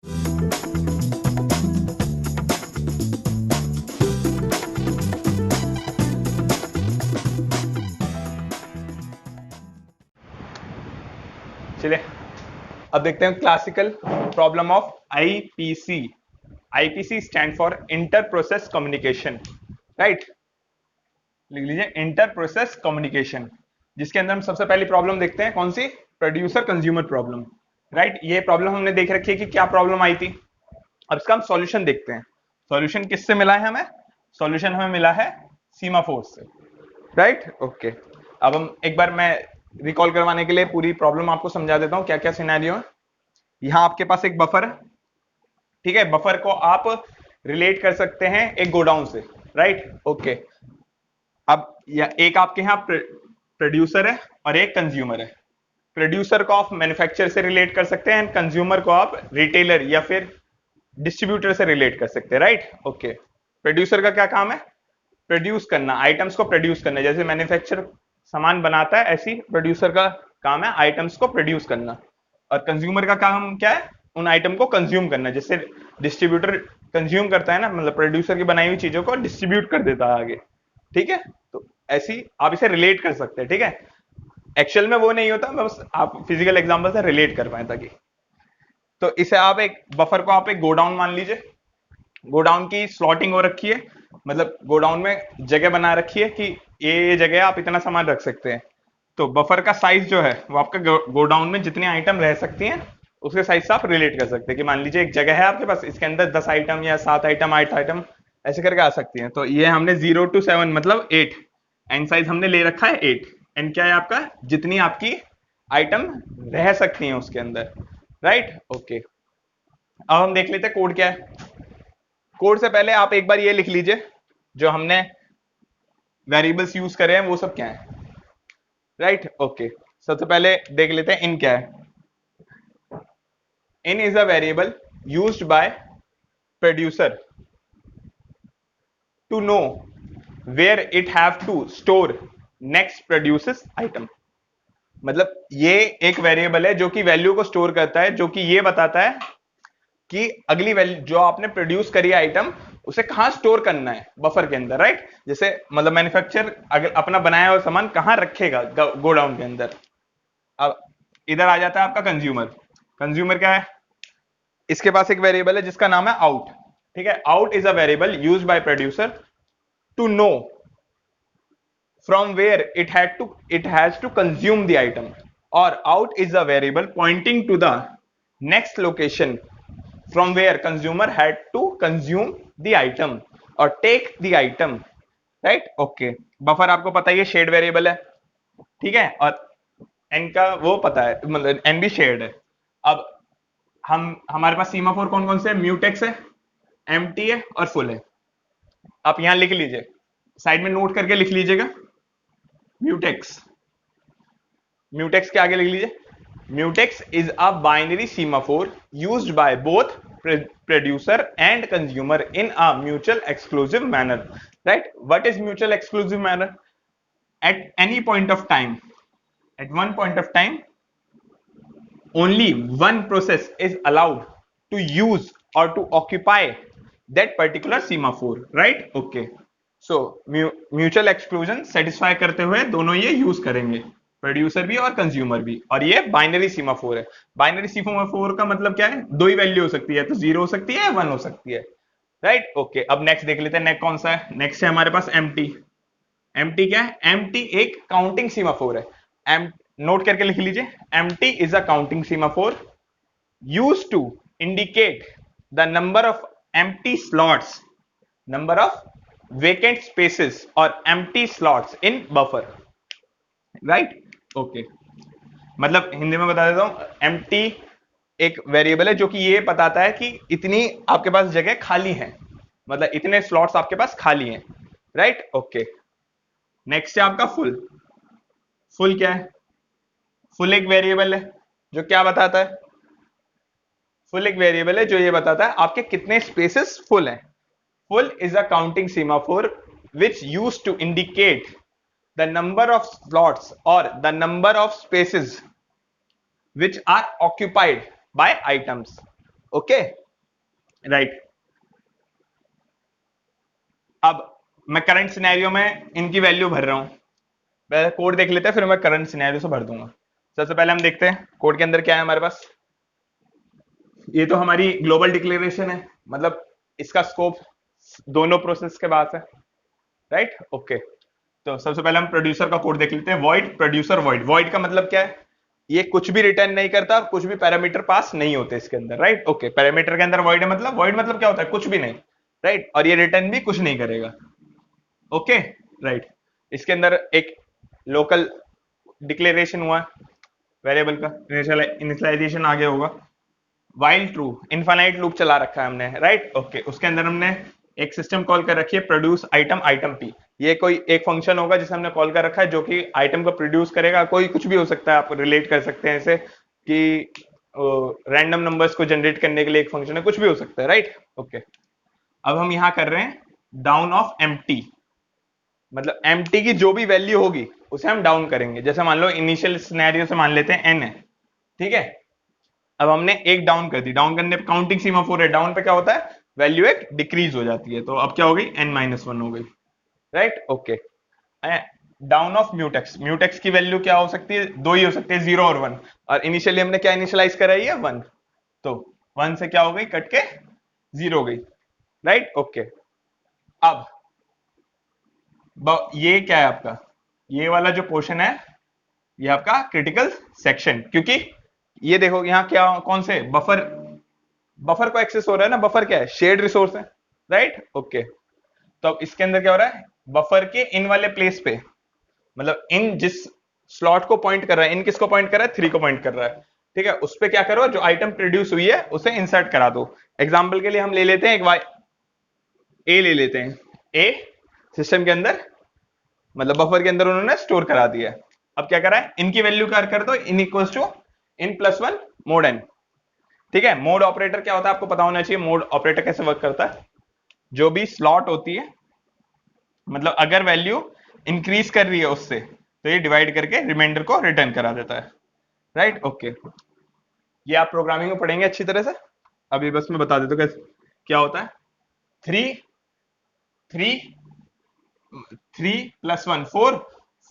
चलिए अब देखते हैं classical problem of IPC. IPC stand for inter process communication, right. लिख लीजिए इंटर प्रोसेस कम्युनिकेशन, जिसके अंदर हम सबसे पहली प्रॉब्लम देखते हैं कौन सी, प्रोड्यूसर कंज्यूमर प्रॉब्लम, राइट। ये प्रॉब्लम हमने देख रखी है कि क्या प्रॉब्लम आई थी। अब इसका हम सॉल्यूशन देखते हैं। सॉल्यूशन किससे मिला है हमें? सॉल्यूशन हमें मिला है सीमाफोर से, राइट। ओके, अब हम एक बार मैं रिकॉल करवाने के लिए पूरी प्रॉब्लम आपको समझा देता हूं क्या क्या सिनेरियो है। यहां आपके पास एक बफर है, ठीक है। बफर को आप रिलेट कर सकते हैं एक गोडाउन से, राइट। ओके, अब या एक आपके यहां प्रोड्यूसर है और एक कंज्यूमर है। प्रोड्यूसर को आप मैन्युफैक्चरर से रिलेट कर सकते हैं, कंज्यूमर को आप रिटेलर या फिर डिस्ट्रीब्यूटर से रिलेट कर सकते हैं, राइट। ओके, प्रोड्यूसर का क्या काम है? प्रोड्यूस करना, आइटम्स को प्रोड्यूस करना। जैसे मैन्युफैक्चर सामान बनाता है, ऐसी प्रोड्यूसर का काम है आइटम्स को प्रोड्यूस करना। और कंज्यूमर का काम क्या है? उन आइटम को कंज्यूम करना। जैसे डिस्ट्रीब्यूटर कंज्यूम करता है ना, मतलब प्रोड्यूसर की बनाई हुई चीजों को डिस्ट्रीब्यूट कर देता है आगे, ठीक है। तो ऐसी आप इसे रिलेट कर सकते हैं, ठीक है। एक्चुअल में वो नहीं होता, मैं बस आप फिजिकल एग्जांपल से रिलेट कर पाए ताकि। तो इसे आप एक बफर को आप एक गोडाउन मान लीजिए। गोडाउन की स्लॉटिंग हो रखी है, मतलब गोडाउन में जगह बना रखी है कि ये जगह आप इतना सामान रख सकते हैं। तो बफर का साइज जो है वो आपका गोडाउन में जितनी आइटम रह सकती हैं उसके साइज से आप रिलेट कर सकते हैं कि मान लीजिए एक जगह है आपके पास, इसके अंदर 10 आइटम या 7 आइटम 8 आइटम ऐसे करके आ सकती हैं। तो ये हमने 0 to 7 मतलब 8 एन साइज हमने ले रखा है 8। एन क्या है आपका? जितनी आपकी आइटम रह सकती हैं उसके अंदर, राइट। ओके, अब हम देख लेते हैं कोड क्या है। कोड से पहले आप एक बार ये लिख लीजिए जो हमने वेरिएबल्स यूज करे हैं वो सब क्या है, राइट। ओके, सबसे पहले देख लेते हैं इन क्या है। In is a variable used by producer to know where it have to store next produces item. मतलब ये एक वेरिएबल है जो कि वैल्यू को स्टोर करता है, जो कि ये बताता है कि अगली वैल्यू जो आपने प्रोड्यूस करी आइटम उसे कहां स्टोर करना है बफर के अंदर, राइट। जैसे मतलब मैन्युफैक्चर अगर अपना बनाया हुआ सामान कहां रखेगा गोडाउन के अंदर। अब इधर आ जाता है आपका कंज्यूमर। कंज्यूमर क्या है? इसके पास एक वेरिएबल है जिसका नाम है आउट, ठीक है। Out is a variable used by producer to know from where it has to consume the item, or out is a variable pointing to the next location from where consumer had to consume the item or take the item, right। okay, buffer आपको पता ही है shade variable है, ठीक है। और N का वो पता है, मतलब एन भी शेड है। अब हम हमारे पास सीमाफोर कौन कौन से है? म्यूटेक्स है, एम्प्टी है और फुल है। आप यहां लिख लीजिए, साइड में नोट करके लिख लीजिएगा म्यूटेक्स। म्यूटेक्स के आगे लिख लीजिए, mutex is a binary semaphore used by both producer and consumer in a mutual exclusive manner, right. What is mutual exclusive manner? at any point of time, at one point of time only one process is allowed to use or to occupy that particular semaphore, right। okay, so mutual exclusion satisfy करते हुए दोनों ये use करेंगे, producer भी और consumer भी। और ये बाइनरी सीमाफोर है। बाइनरी सीमाफोर का मतलब क्या है? दो ही वैल्यू हो सकती है, तो 0 हो सकती है या 1 हो सकती है, राइट। ओके, अब नेक्स्ट देख लेते हैं। नेक्स्ट कौन सा है? नेक्स्ट है हमारे पास एम्प्टी। एम्प्टी क्या है? एम्प्टी एक काउंटिंग सीमाफोर है। एम नोट करके लिख लीजिए, empty is a counting semaphore used to indicate the number of empty slots, number of vacant spaces or empty slots in buffer, right। okay, मतलब हिंदी में बता देता हूं, empty एक वेरिएबल है जो कि ये बताता है कि इतनी आपके पास जगह खाली है, मतलब इतने स्लॉट्स आपके पास खाली हैं, राइट। ओके, नेक्स्ट है आपका फुल। फुल क्या है? फुल एक वेरिएबल है जो क्या बताता है? फुल एक वेरिएबल है जो ये बताता है आपके कितने स्पेसेस फुल हैं। Full is a counting semaphore which used to indicate the number of slots or the number of spaces which are occupied by items. Okay right. अब मैं करंट सिनेरियो में इनकी वैल्यू भर रहा हूं, पहले कोड देख लेते हैं फिर मैं करंट सिनेरियो से भर दूंगा। सबसे पहले हम देखते हैं कोड के अंदर क्या है हमारे पास। ये तो हमारी ग्लोबल डिक्लेरेशन है, मतलब इसका स्कोप दोनों प्रोसेस के बाद है, राइट ओके। तो सबसे पहले हम प्रोड्यूसर का कोड देख लेते हैं। वॉइड प्रोड्यूसर वॉइड, वॉइड का मतलब क्या है, ये कुछ भी रिटर्न नहीं करता, कुछ भी पैरामीटर पास नहीं होते इसके अंदर, राइट ओके। पैरामीटर के अंदर वॉइड है, मतलब वॉइड मतलब क्या होता है, कुछ भी नहीं, राइट। और ये रिटर्न भी कुछ नहीं करेगा, ओके राइट। इसके अंदर एक लोकल डिक्लेरेशन हुआ वेरिएबल का, इनिशियलाइजेशन आगे होगा। वाइल ट्रू इनफाइनाइट लूप चला रखा है हमने, राइट ओके। उसके अंदर हमने एक सिस्टम कॉल कर रखी है प्रोड्यूस आइटम आइटम पी। ये कोई एक फंक्शन होगा जिसे हमने कॉल कर रखा है जो कि आइटम को प्रोड्यूस करेगा। कोई कुछ भी हो सकता है, आप रिलेट कर सकते हैं इसे कि रैंडम नंबर्स को जनरेट करने के लिए एक फंक्शन है, कुछ भी हो सकता है, राइट ओके। अब हम यहां कर रहे हैं डाउन ऑफ एम्प्टी, मतलब एम्प्टी की जो भी वैल्यू होगी उसे हम डाउन करेंगे। जैसे मान लो इनिशियल सिनेरियो से मान लेते हैं एन है, ठीक है। अब हमने एक डाउन कर दी, डाउन करने पे काउंटिंग सीमाफोर है, डाउन पे क्या होता है, वैल्यू एक डिक्रीज हो जाती है। तो अब क्या हो गई, n-1 हो गई, right okay. Down of mutex, mutex की वैल्यू क्या हो सकती है, दो ही हो सकती है, 0 और 1। और इनिशियली हमने क्या इनिशियलाइज कराई है, 1। तो 1 से क्या हो गई, कट के 0 हो गई, राइट ओके। अब ये क्या है आपका, ये वाला जो पोर्शन है ये आपका क्रिटिकल सेक्शन, क्योंकि ये देखो यहाँ क्या, कौन से बफर, बफर को एक्सेस हो रहा है ना। बफर क्या है, शेयर्ड रिसोर्स है, राइट ओके। तो अब इसके अंदर क्या हो रहा है, बफर के इन वाले प्लेस पे, मतलब इन जिस स्लॉट को पॉइंट कर रहा है, इन किसको पॉइंट कर रहा है, 3 को पॉइंट कर रहा है, ठीक है। उस पे क्या करो, जो आइटम प्रोड्यूस हुई है उसे इंसर्ट करा दो। एग्जाम्पल के लिए हम ले लेते हैं एक वाई ए ले लेते हैं, ए सिस्टम के अंदर, मतलब बफर के अंदर उन्होंने स्टोर करा दिया है। अब क्या करा है, इनकी वैल्यू क्या कर दो, in equals to in plus 1 mod N, ठीक है। मोड ऑपरेटर क्या होता है आपको पता होना चाहिए, मोड ऑपरेटर कैसे वर्क करता है। जो भी स्लॉट होती है, मतलब अगर वैल्यू इंक्रीज कर रही है उससे, तो ये डिवाइड करके रिमाइंडर को रिटर्न करा देता है, राइट ओके। ये आप प्रोग्रामिंग में पढ़ेंगे अच्छी तरह से। अभी बस मैं बता देता हूँ क्या होता है। 3 3 3 + 1 4,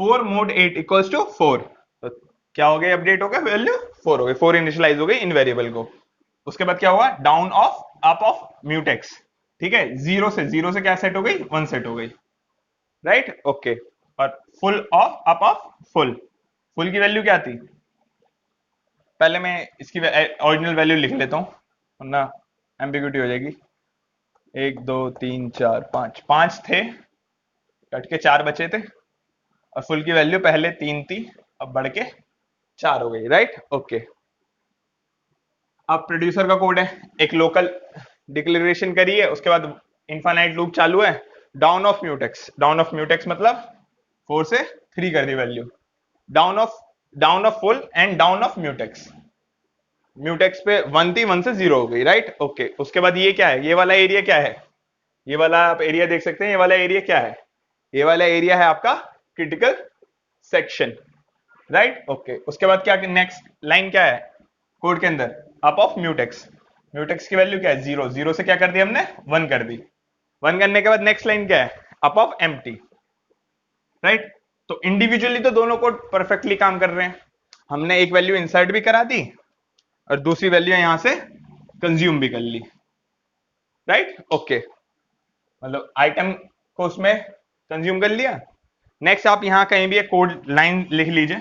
4 मोड 8 इक्वल्स टू 4। तो क्या हो गया, अपडेट हो गया, वैल्यू 4 हो गई, 4 इनिशियलाइज हो गई इन वेरिएबल को। उसके बाद क्या हुआ, down of up of mutex, ठीक है। जीरो से क्या सेट हो गई, 1 सेट हो गई, राइट ओके। और full of up of full, full की वैल्यू क्या थी, पहले मैं इसकी ओरिजिनल वैल्यू लिख लेता हूं वरना एम्बिग्यूटी हो जाएगी। 1 2 3 4 5, 5 थे, कट के 4 बचे थे, और फुल की वैल्यू पहले 3 थी, अब बढ़ के 4 हो गई, राइट ओके। अब प्रोड्यूसर का कोड है, एक लोकल डिक्लेरेशन करी है, उसके बाद इनफाइनाइट लूप चालू है। Down of mutex, down of mutex मतलब 4 से 3 कर दी value, down of full and down of mutex. Mutex पे 1 थी, 1 से 0 हो गई, राइट ओके। उसके बाद ये क्या है, ये वाला एरिया क्या है, ये वाला आप एरिया देख सकते हैं, ये वाला एरिया क्या है, ये वाला एरिया है आपका क्रिटिकल सेक्शन, राइट ओके। उसके बाद क्या, नेक्स्ट लाइन क्या है कोड के अंदर, अप ऑफ म्यूटेक्स, म्यूटेक्स की वैल्यू क्या है, 0, 0 से क्या कर दी हमने, 1 कर दी। 1 करने के बाद नेक्स्ट लाइन क्या है, अप ऑफ एम्प्टी, राइट। तो इंडिविजुअली तो दोनों कोड परफेक्टली काम कर रहे हैं, हमने एक वैल्यू इंसर्ट भी करा दी और दूसरी वैल्यू यहां से कंज्यूम भी कर ली, राइट ओके। मतलब आइटम को उसमें कंज्यूम कर लिया। नेक्स्ट आप यहां कहीं भी एक कोड लाइन लिख लीजिए,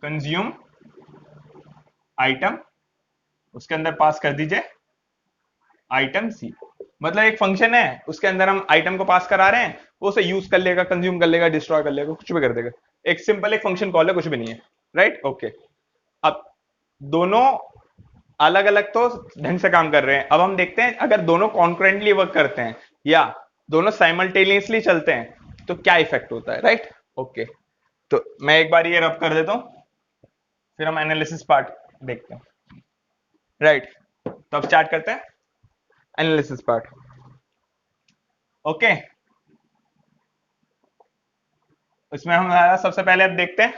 कंज्यूम आइटम, उसके अंदर पास कर दीजिए आइटम सी। मतलब एक फंक्शन है उसके अंदर हम आइटम को पास करा रहे हैं, वो उसे यूज कर लेगा, कंज्यूम कर लेगा, डिस्ट्रॉय कर लेगा, कुछ भी कर देगा। एक सिंपल एक फंक्शन कॉल है, कुछ भी नहीं है, राइट ओके। अब दोनों अलग अलग तो ढंग से काम कर रहे हैं, अब हम देखते हैं अगर दोनों कॉन्करेंटली वर्क करते हैं या दोनों साइमल्टेनियसली चलते हैं तो क्या इफेक्ट होता है, राइट ओके। तो मैं एक बार ये रब कर देता हूं, फिर हम एनालिसिस पार्ट देखते हैं, राइट। तो अब स्टार्ट करते हैं एनालिसिस पार्ट, ओके। इसमें हम सबसे पहले अब देखते हैं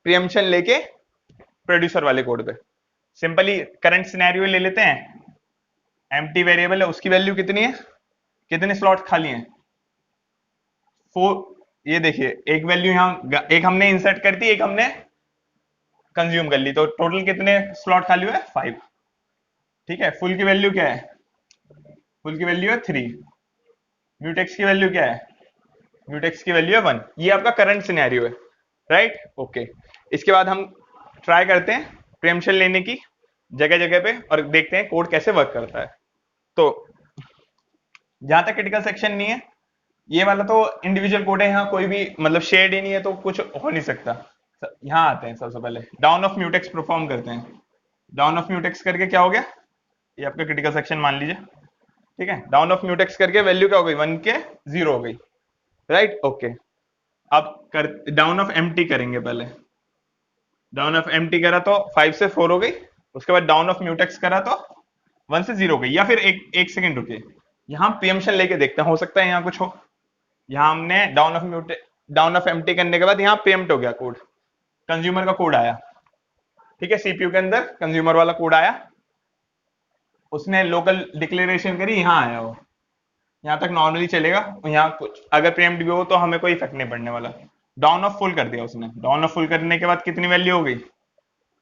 प्रियम्पशन लेके प्रोड्यूसर वाले कोड पे। सिंपली करंट सिनेरियो ले लेते हैं, एम्प्टी वेरिएबल है, उसकी वैल्यू कितनी है, कितने स्लॉट खाली हैं, 4। ये देखिए एक वैल्यू यहाँ एक हमने इंसर्ट कर दी, एक हमने कंज्यूम कर ली, तो टोटल कितने स्लॉट खाली हुए, 5। ठीक है, फुल की वैल्यू क्या है, फुल की वैल्यू है 3। म्यूटेक्स की वैल्यू क्या है, म्यूटेक्स की वैल्यू है 1। ये आपका करंट सिनेरियो है, राइट, ओके। इसके बाद हम ट्राई करते हैं प्रीएम्पशन लेने की जगह जगह पे और देखते हैं कोड कैसे वर्क करता है। तो जहां तक क्रिटिकल सेक्शन नहीं है, ये वाला तो इंडिविजुअल कोड है, यहाँ कोई भी मतलब शेड ही नहीं है तो कुछ हो नहीं सकता। यहाँ आते हैं, सबसे पहले डाउन ऑफ म्यूटेक्स परफॉर्म करते हैं। डाउन ऑफ म्यूटेक्स करके क्या हो गया, ये आपका क्रिटिकल सेक्शन मान लीजिए, ठीक है। डाउन ऑफ म्यूटेक्स करके वैल्यू क्या हो गई, 1 के 0 हो गई, राइट, ओके। अब कर डाउन ऑफ एम्प्टी करेंगे, पहले डाउन ऑफ एम्प्टी करा तो 5 से 4 हो गई, उसके बाद डाउन ऑफ म्यूटेक्स करा तो 1 से 0 हो गई। या फिर एक सेकंड रुकिए, यहाँ प्रीएम्पशन लेके देखते हैं, हो सकता है यहाँ कुछ हो। यहाँ हमने डाउन ऑफ एम्प्टी करने के बाद यहाँ प्रीएम्प्ट हो गया कोड, कंज्यूमर का कोड आया, ठीक है, सीपीयू के अंदर कंज्यूमर वाला कोड आया, उसने लोकल डिक्लेरेशन करी, यहाँ आया वो, यहाँ तक नॉर्मली चलेगा। यहाँ कुछ अगर प्रीएम्प्ट भी हो तो हमें कोई इफेक्ट नहीं पड़ने वाला। डाउन ऑफ फुल कर दिया उसने, डाउन ऑफ फुल करने के बाद कितनी वैल्यू हो गई,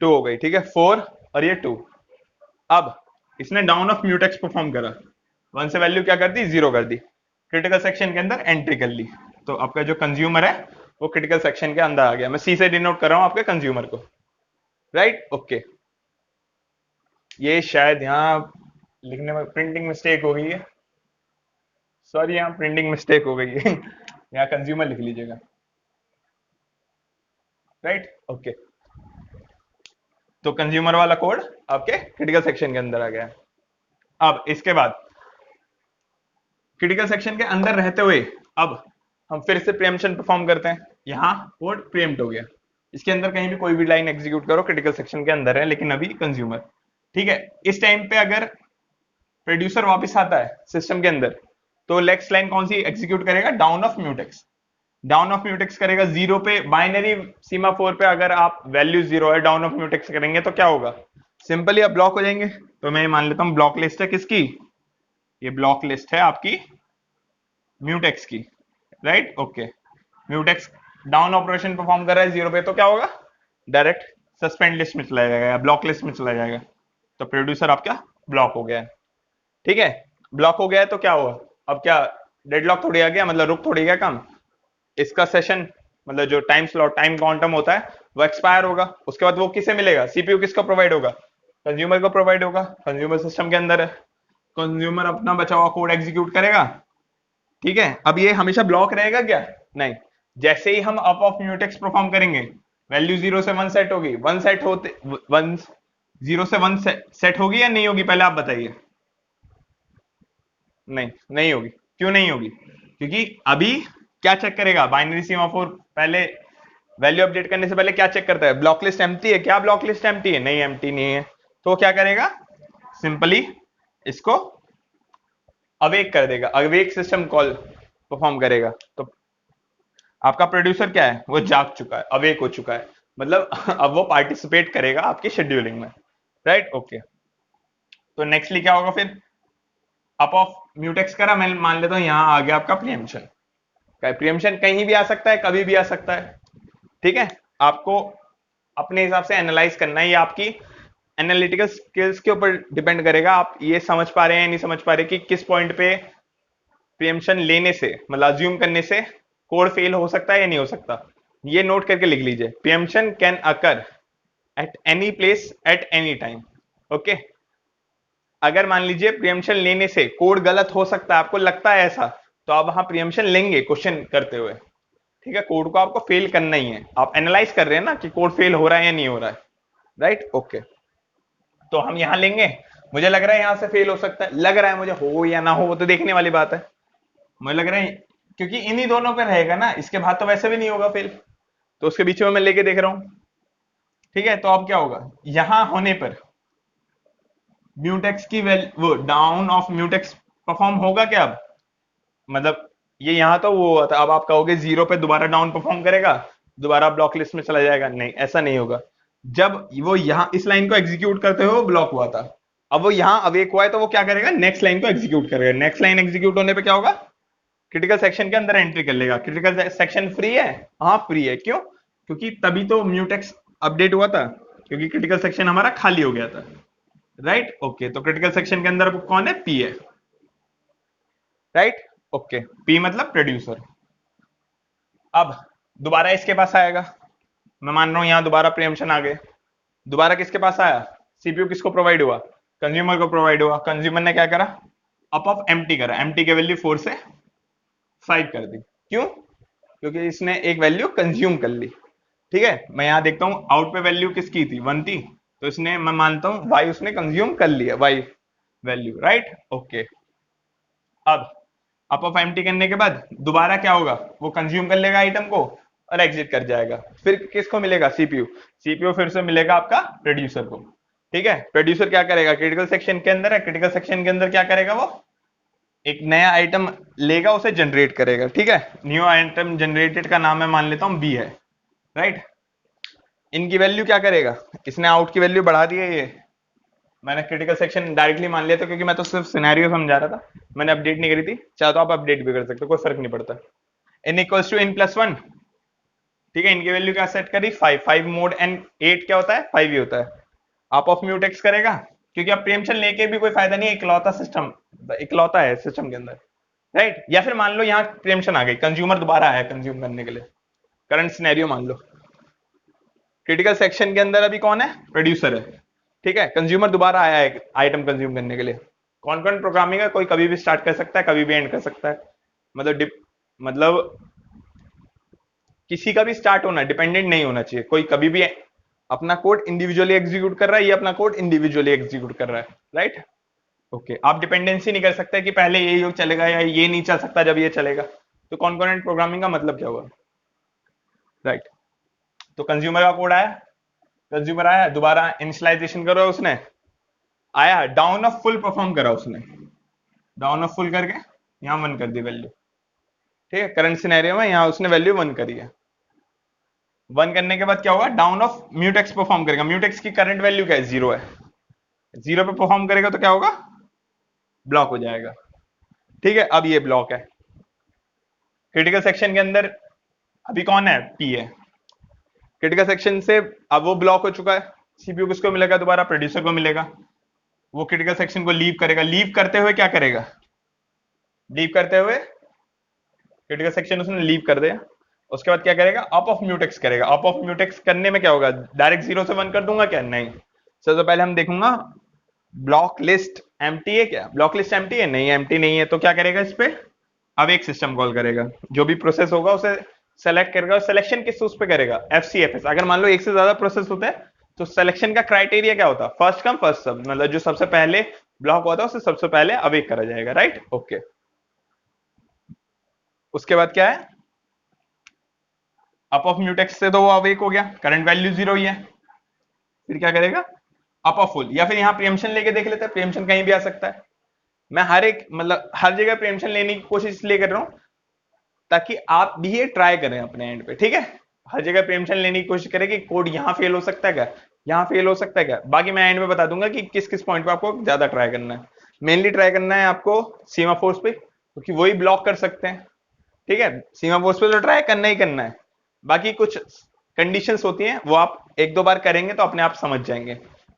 2 हो गई, ठीक है, 4 और ये 2। अब इसने डाउन ऑफ म्यूटेक्स परफॉर्म करा, 1 से वैल्यू क्या कर दी, 0 कर दी, क्रिटिकल सेक्शन के अंदर एंट्री कर ली। तो आपका जो कंज्यूमर है वो क्रिटिकल सेक्शन के अंदर आ गया। मैं सी से डिनोट कर रहा हूं आपके कंज्यूमर को, राइट, ओके। ये शायद यहाँ लिखने में प्रिंटिंग मिस्टेक हो गई है, सॉरी, यहाँ प्रिंटिंग मिस्टेक हो गई है यहाँ कंज्यूमर लिख लीजिएगा, राइट, ओके। तो कंज्यूमर वाला कोड आपके क्रिटिकल सेक्शन के अंदर आ गया। अब इसके बाद क्रिटिकल सेक्शन के अंदर रहते हुए अब हम फिर से प्रीएम्पशन परफॉर्म करते हैं। यहाँ कोड प्रीएम्प्ट हो गया, इसके अंदर कहीं भी कोई भी लाइन एग्जीक्यूट करो, क्रिटिकल सेक्शन के अंदर है, लेकिन अभी कंज्यूमर, ठीक है। इस टाइम पे अगर प्रोड्यूसर वापस आता है सिस्टम के अंदर, तो नेक्स्ट लाइन कौन सी एग्जीक्यूट करेगा, down of mutex. Down of mutex करेगा 0 पे, बाइनरी सीमा 4 पे अगर आप वैल्यू 0 है, डाउन ऑफ म्यूटेक्स करेंगे तो क्या होगा, सिंपली आप ब्लॉक हो जाएंगे। तो मैं मान लेता हूं ब्लॉक लिस्ट है किसकी, ये ब्लॉक लिस्ट है आपकी म्यूटेक्स की, right, okay. Mutex down operation perform कर रहा है 0 पे, तो क्या होगा, डायरेक्ट सस्पेंड लिस्ट में चला जाएगा, ब्लॉक लिस्ट में चला जाएगा। तो प्रोड्यूसर आपका ब्लॉक हो गया है, ठीक है। ब्लॉक हो गया है तो क्या हुआ, अब क्या डेडलॉक थोड़ी आ गया, मतलब रुक थोड़ी गया काम, इसका सेशन मतलब जो टाइम स्लॉट, टाइम क्वांटम होता है वो एक्सपायर होगा। उसके बाद वो किसे मिलेगा, सीपीयू किसको प्रोवाइड होगा, कंज्यूमर को प्रोवाइड होगा, कंज्यूमर सिस्टम के अंदर है, कंज्यूमर अपना बचा हुआ कोड एग्जीक्यूट करेगा, ठीक है। अब ये हमेशा ब्लॉक रहेगा क्या, नहीं, जैसे ही हम अप ऑफ म्यूटेक्स परफॉर्म करेंगे, वैल्यू 0 से 1 सेट होगी, 1 सेट होते 1 0 से 1 सेट होगी या नहीं होगी, पहले आप बताइए। नहीं, नहीं होगी, क्यों नहीं होगी, क्योंकि अभी क्या चेक करेगा, बाइनरी सीमाफोर पहले वैल्यू अपडेट करने से पहले क्या चेक करता है, ब्लॉक लिस्ट एम्प्टी है क्या, ब्लॉक लिस्ट एम्प्टी है, नहीं एम्प्टी नहीं है, तो क्या करेगा, सिंपली इसको अवेक कर देगा, अवेक सिस्टम कॉल परफॉर्म करेगा। तो आपका प्रोड्यूसर क्या है, वो जाग चुका है, अवेक हो चुका है, मतलब अब वो पार्टिसिपेट करेगा आपकी शेड्यूलिंग में, राइट, ओके। तो नेक्स्टली क्या होगा फिर, अप ऑफ म्यूटेक्स करा, मैं मान लेता हूं यहां आ गया आपका प्रीएम्पशन। प्रीएम्पशन कहीं भी आ सकता है, कभी भी आ सकता है, ठीक है। आपको अपने हिसाब से एनालाइज करना है, ये आपकी एनालिटिकल स्किल्स के ऊपर डिपेंड करेगा, आप ये समझ पा रहे हैं नहीं समझ पा रहे कि किस पॉइंट पे प्रीएम्पशन लेने से मतलब अज्यूम करने से कोड फेल हो सकता है या नहीं हो सकता। ये नोट करके लिख लीजिए, preemption can occur at any place at any time, okay. अगर मान लीजिए प्रीएम्पशन लेने से कोड गलत हो सकता है, आपको लगता है ऐसा, तो आप वहां प्रीएम्पशन लेंगे क्वेश्चन करते हुए, ठीक है। कोड को आपको फेल करना ही है, आप एनालाइज कर रहे हैं ना कि कोड फेल हो रहा है या नहीं हो रहा है, राइट, ओके। तो हम यहां लेंगे, मुझे लग रहा है यहां से फेल हो सकता है, लग रहा है मुझे, हो या ना हो वो तो देखने वाली बात है, मुझे लग रहा है क्योंकि इन्हीं दोनों पे रहेगा ना, इसके बाद तो वैसे भी नहीं होगा फेल, तो उसके बीच में मैं लेके देख रहा हूं, ठीक है। तो अब क्या होगा, यहां होने पर म्यूटेक्स की वो डाउन ऑफ म्यूटेक्स परफॉर्म होगा क्या, अब मतलब ये यहां तो वो हुआ था, अब आप कहोगे 0 पे दोबारा डाउन परफॉर्म करेगा, दोबारा ब्लॉक लिस्ट में चला जाएगा, नहीं ऐसा नहीं होगा। जब वो यहाँ इस लाइन को एग्जीक्यूट करते हुए वो ब्लॉक हुआ था, अब वो यहाँ अवेक हुआ है तो वो क्या करेगा, नेक्स्ट लाइन को एग्जीक्यूट करेगा। नेक्स्ट लाइन एग्जीक्यूट होने पे क्या होगा, क्रिटिकल सेक्शन के अंदर एंट्री कर लेगा। क्रिटिकल सेक्शन फ्री है, हाँ फ्री है, क्यों, क्योंकि तभी तो म्यूटेक्स अपडेट हुआ था, क्योंकि क्रिटिकल सेक्शन हमारा खाली हो गया था, राइट। ओके, तो क्रिटिकल सेक्शन के अंदर कौन है, पी है, राइट। ओके, पी मतलब प्रोड्यूसर। अब दोबारा इसके पास आएगा, मैं मान रहा हूं यहां दोबारा प्रियम्पशन आ गए, दोबारा किसके पास आया, सीपीयू किसको प्रोवाइड हुआ, कंज्यूमर को प्रोवाइड हुआ। कंज्यूमर ने क्या करा, अप ऑफ एम्प्टी करा, एम्प्टी की वैल्यू 4 से 5 कर दी, क्यों, क्योंकि इसने एक वैल्यू कंज्यूम कर ली। ठीक है, मैं यहां देखता हूं आउट पे वैल्यू किसकी थी, 1 थी, तो इसने, मैं मानता हूं वाई उसने कंज्यूम कर लिया, वाई वैल्यू, राइट। ओके, अब अप ऑफ एम्प्टी करने के बाद दोबारा क्या होगा, वो कंज्यूम कर लेगा आइटम को और एग्जिट कर जाएगा। फिर किसको मिलेगा, सीपीयू, सीपीयू फिर से मिलेगा आपका प्रोड्यूसर को। ठीक है, प्रोड्यूसर क्या करेगा, क्रिटिकल सेक्शन के अंदर है, क्रिटिकल सेक्शन के अंदर क्या करेगा, वो एक नया आइटम लेगा, उसे जनरेट करेगा। ठीक है, न्यू आइटम जनरेटेड का नाम मैं मान लेता हूं बी है, राइट। इनकी वैल्यू क्या करेगा, इसने आउट की वैल्यू बढ़ा दी है, ये मैंने क्रिटिकल सेक्शन डायरेक्टली मान लिया था, क्योंकि मैं तो सिर्फ सिनेरियो समझा रहा था, मैंने अपडेट नहीं करी थी, चाहे तो आप अपडेट भी कर सकते हो, कोई फर्क नहीं पड़ता। n equals to n plus 1, ठीक है, इनकी वैल्यू क्या सेट करी, 5, 5 मोड n 8 क्या होता है, 5 ही होता है। आप ऑफ म्यूटेक्स करेगा, क्योंकि अब प्रीएम्पशन लेके भी कोई फायदा नहीं है, इकलौता सिस्टम, इकलौता है सिस्टम के अंदर, राइट। या फिर मान लो यहाँ प्रीएम्पशन आ गई, कंज्यूमर दोबारा आया कंज्यूम करने के लिए, करंट सिनेरियो मान लो, क्रिटिकल सेक्शन के अंदर अभी कौन है, प्रोड्यूसर है, ठीक है, कंज्यूमर दोबारा आया है आइटम कंज्यूम करने के लिए। कौन कौन प्रोग्रामिंग है, कोई कभी भी स्टार्ट कर सकता है, कभी भी एंड कर सकता है, मतलब मतलब किसी का भी स्टार्ट होना डिपेंडेंट नहीं होना चाहिए, कोई कभी भी अपना कोड इंडिविजुअली एग्जीक्यूट कर रहा है, ये अपना कोड इंडिविजुअली एग्जीक्यूट कर रहा है, राइट। ओके, आप डिपेंडेंसी नहीं कर सकते कि पहले ये योग चलेगा या ये नहीं चल सकता जब ये चलेगा, तो कॉन्करेंट प्रोग्रामिंग का मतलब क्या हुआ, राइट। तो कंज्यूमर का कोड आया, कंज्यूमर आया, दोबारा इनिशियलाइजेशन करो उसने, आया डाउन ऑफ फुल परफॉर्म करा उसने, डाउन ऑफ फुल करके यहाँ 1 कर दी वैल्यू, ठीक है, करंट सिनेरियो में यहाँ उसने वैल्यू 1 करी है। 1 करने के बाद क्या होगा, डाउन ऑफ म्यूटेक्स परफॉर्म करेगा, म्यूटेक्स की करंट वैल्यू क्या है, 0 है, 0 पे परफॉर्म करेगा तो क्या होगा, ब्लॉक हो जाएगा। ठीक है, अब ये ब्लॉक है क्रिटिकल सेक्शन के अंदर, अभी कौन है, पी है, क्रिटिकल सेक्शन से अब वो ब्लॉक हो चुका है, सीपीयू किसको मिलेगा, दोबारा प्रोड्यूसर को मिलेगा। वो क्रिटिकल सेक्शन को लीव करेगा, लीव करते हुए क्या करेगा, लीव करते हुए क्रिटिकल सेक्शन उसने लीव कर दिया, उसके बाद क्या करेगा, अप ऑफ म्यूटेक्स करेगा। अप ऑफ म्यूटेक्स करने में क्या होगा, डायरेक्ट 0 से 1 कर दूंगा क्या, नहीं, सबसे पहले हम देखूंगा ब्लॉक लिस्ट एम्प्टी है क्या, ब्लॉक लिस्ट एम्प्टी है, नहीं एम्प्टी नहीं है, तो क्या करेगा इस पे, अब एक सिस्टम कॉल करेगा, जो भी प्रोसेस होगा उसे सेलेक्ट करेगा, सिलेक्शन किस उस पे करेगा, एफसीएफएस। अगर मान लो एक से ज्यादा प्रोसेस होते हैं तो सिलेक्शन का क्राइटेरिया क्या होता है, फर्स्ट कम फर्स्ट सर्व, मतलब जो सबसे पहले ब्लॉक हुआ था उसे सबसे पहले अवेक करा जाएगा, राइट। ओके, उसके बाद क्या है, अप ऑफ म्यूटेक्स से तो वो अवेक हो गया, करंट वैल्यू 0 ही है, फिर क्या करेगा, अप ऑफ फुल, या फिर यहाँ प्रियम्पशन लेके देख लेते हैं, प्रियम्पशन कहीं भी आ सकता है। मैं हर एक मतलब हर जगह प्रियम्पशन लेने की कोशिश इसलिए कर रहा हूं ताकि आप भी ये ट्राई करें अपने एंड पे, ठीक है। हर जगह प्रियम्पशन लेने की कोशिश करें कि कोड यहाँ फेल हो सकता है क्या, यहाँ फेल हो सकता है क्या, बाकी मैं एंड में बता दूंगा कि किस किस पॉइंट पे आपको ज्यादा ट्राई करना है। मेनली ट्राई करना है आपको सीमाफोर्स पे, क्योंकि वही ब्लॉक कर सकते हैं, ठीक है, सीमाफोर्स पे तो ट्राई करना ही करना है। बाकी कुछ कंडीशंस होती हैं वो आप एक दो बार करेंगे तो अपने आप समझ जाएंगे,